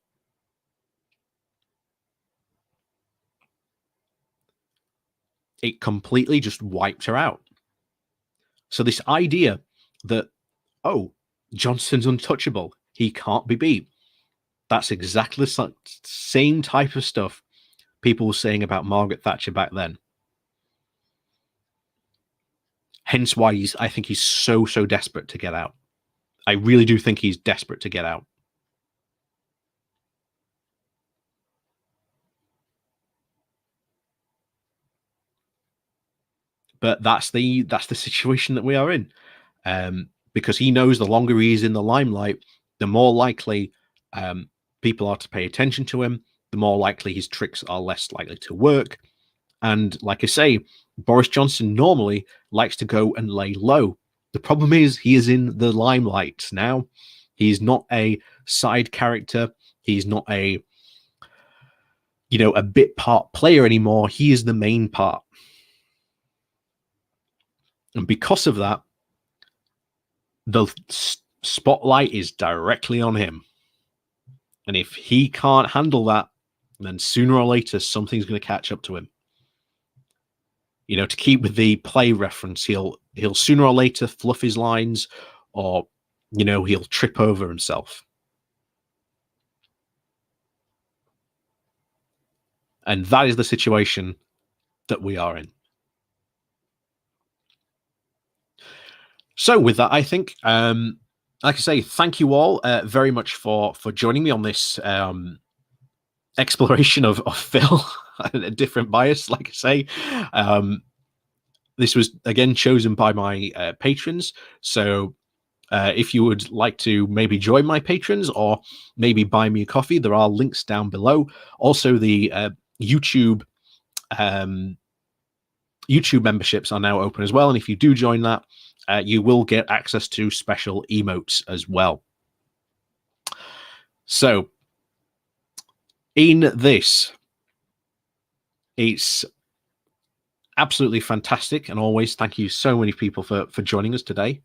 It completely just wiped her out. So this idea that, oh, Johnson's untouchable, he can't be beat. That's exactly the same type of stuff people were saying about Margaret Thatcher back then. Hence why I think he's so desperate to get out. I really do think he's desperate to get out. But that's the situation that we are in, because he knows the longer he is in the limelight, the more likely people are to pay attention to him, the more likely his tricks are less likely to work. And like I say, Boris Johnson normally likes to go and lay low. The problem is he is in the limelight now. He's not a side character. He's not a bit part player anymore. He is the main part. And because of that, the spotlight is directly on him. And if he can't handle that, then sooner or later, something's going to catch up to him. To keep with the play reference, he'll sooner or later fluff his lines, or, he'll trip over himself. And that is the situation that we are in. So with that, I think, like I say, thank you all very much for joining me on this exploration of Phil, a different bias, like I say. this was again chosen by my patrons. So if you would like to maybe join my patrons or maybe buy me a coffee, there are links down below. Also, the YouTube memberships are now open as well, and if you do join that, you will get access to special emotes as well. So in this, it's absolutely fantastic, and always thank you so many people for joining us today.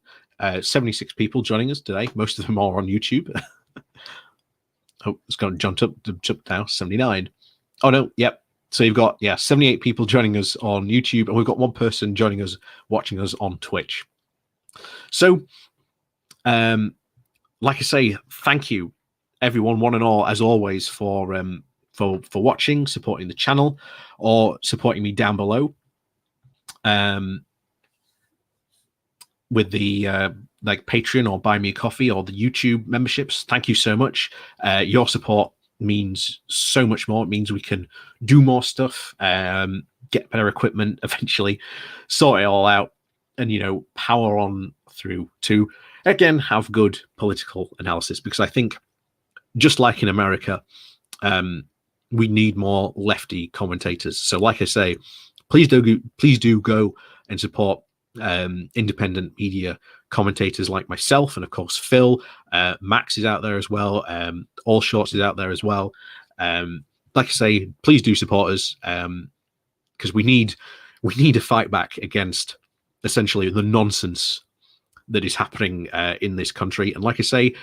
76 people joining us today. Most of them are on YouTube. Oh, it's gone jumped up now. 79. Oh no, yep. So you've got 78 people joining us on YouTube, and we've got one person joining us, watching us on Twitch. So, like I say, thank you, everyone, one and all, as always, for watching, supporting the channel, or supporting me down below. With the like Patreon or Buy Me a Coffee or the YouTube memberships. Thank you so much. Your support means so much more. It means we can do more stuff, get better equipment, eventually sort it all out, and, you know, power on through to, again, have good political analysis. Because I think, just like in America, we need more lefty commentators. So like I say, please do go and support independent media commentators like myself, and of course Phil. Max is out there as well. All Shorts is out there as well. Like I say, please do support us, because we need to fight back against essentially the nonsense that is happening in this country. And like I say,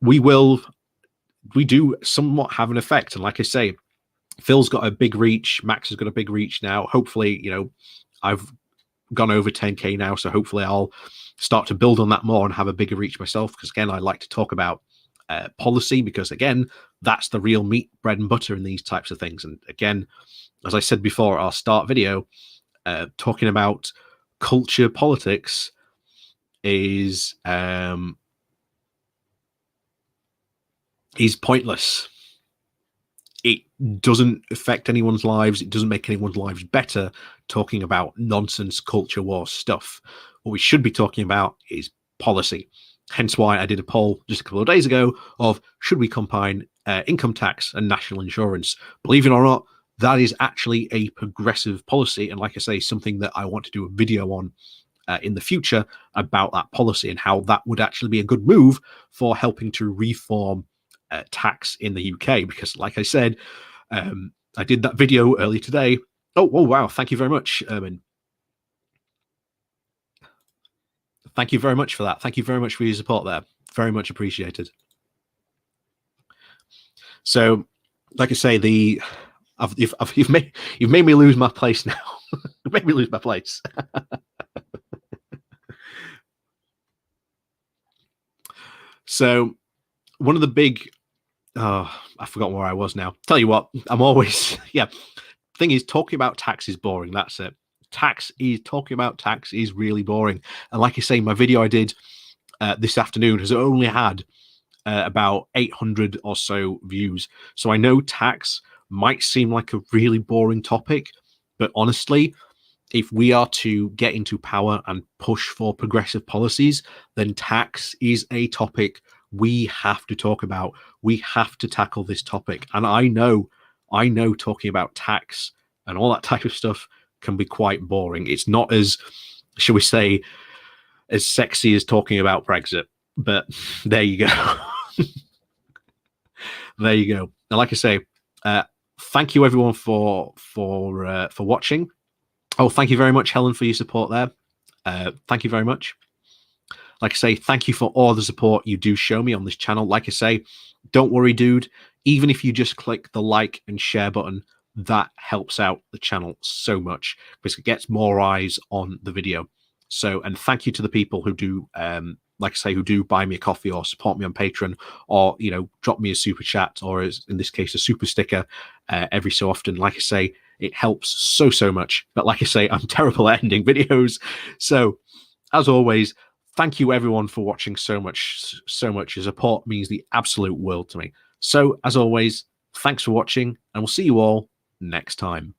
we do somewhat have an effect. And like I say, Phil's got a big reach, Max has got a big reach now. Hopefully, you know, I've gone over 10k now, so hopefully I'll start to build on that more and have a bigger reach myself, because again, I like to talk about policy, because again, that's the real meat, bread and butter in these types of things. And again, as I said before, our start video, talking about culture politics is pointless. It doesn't affect anyone's lives. It doesn't make anyone's lives better talking about nonsense culture war stuff. What we should be talking about is policy. Hence why I did a poll just a couple of days ago of, should we combine income tax and national insurance? Believe it or not, that is actually a progressive policy. And like I say, something that I want to do a video on in the future about that policy and how that would actually be a good move for helping to reform tax in the UK. Because like I said, I did that video earlier today. Oh wow, thank you very much, Ermin. Thank you very much for that. Thank you very much for your support there. Very much appreciated. So like I say, you've made me lose my place now. You've made me lose my place. So one of the big, I forgot where I was now. Tell you what, I'm always, thing is, talking about tax is boring. That's it. Talking about tax is really boring. And like I say, my video I did this afternoon has only had about 800 or so views. So I know tax might seem like a really boring topic, but honestly, if we are to get into power and push for progressive policies, then tax is a topic we have to talk about. We have to tackle this topic. And I know talking about tax and all that type of stuff can be quite boring. It's not as, shall we say, as sexy as talking about Brexit. But there you go. There you go. And like I say, thank you everyone for watching. Oh, thank you very much, Helen, for your support there. Thank you very much. Like I say, thank you for all the support you do show me on this channel. Like I say, don't worry, dude. Even if you just click the like and share button, that helps out the channel so much, because it gets more eyes on the video. So, and thank you to the people who do, like I say, who do buy me a coffee or support me on Patreon, or, you know, drop me a super chat, or as in this case, a super sticker every so often. Like I say, it helps so much. But like I say, I'm terrible at ending videos. So as always, thank you everyone for watching so much. Your support means the absolute world to me. So as always, thanks for watching, and we'll see you all next time.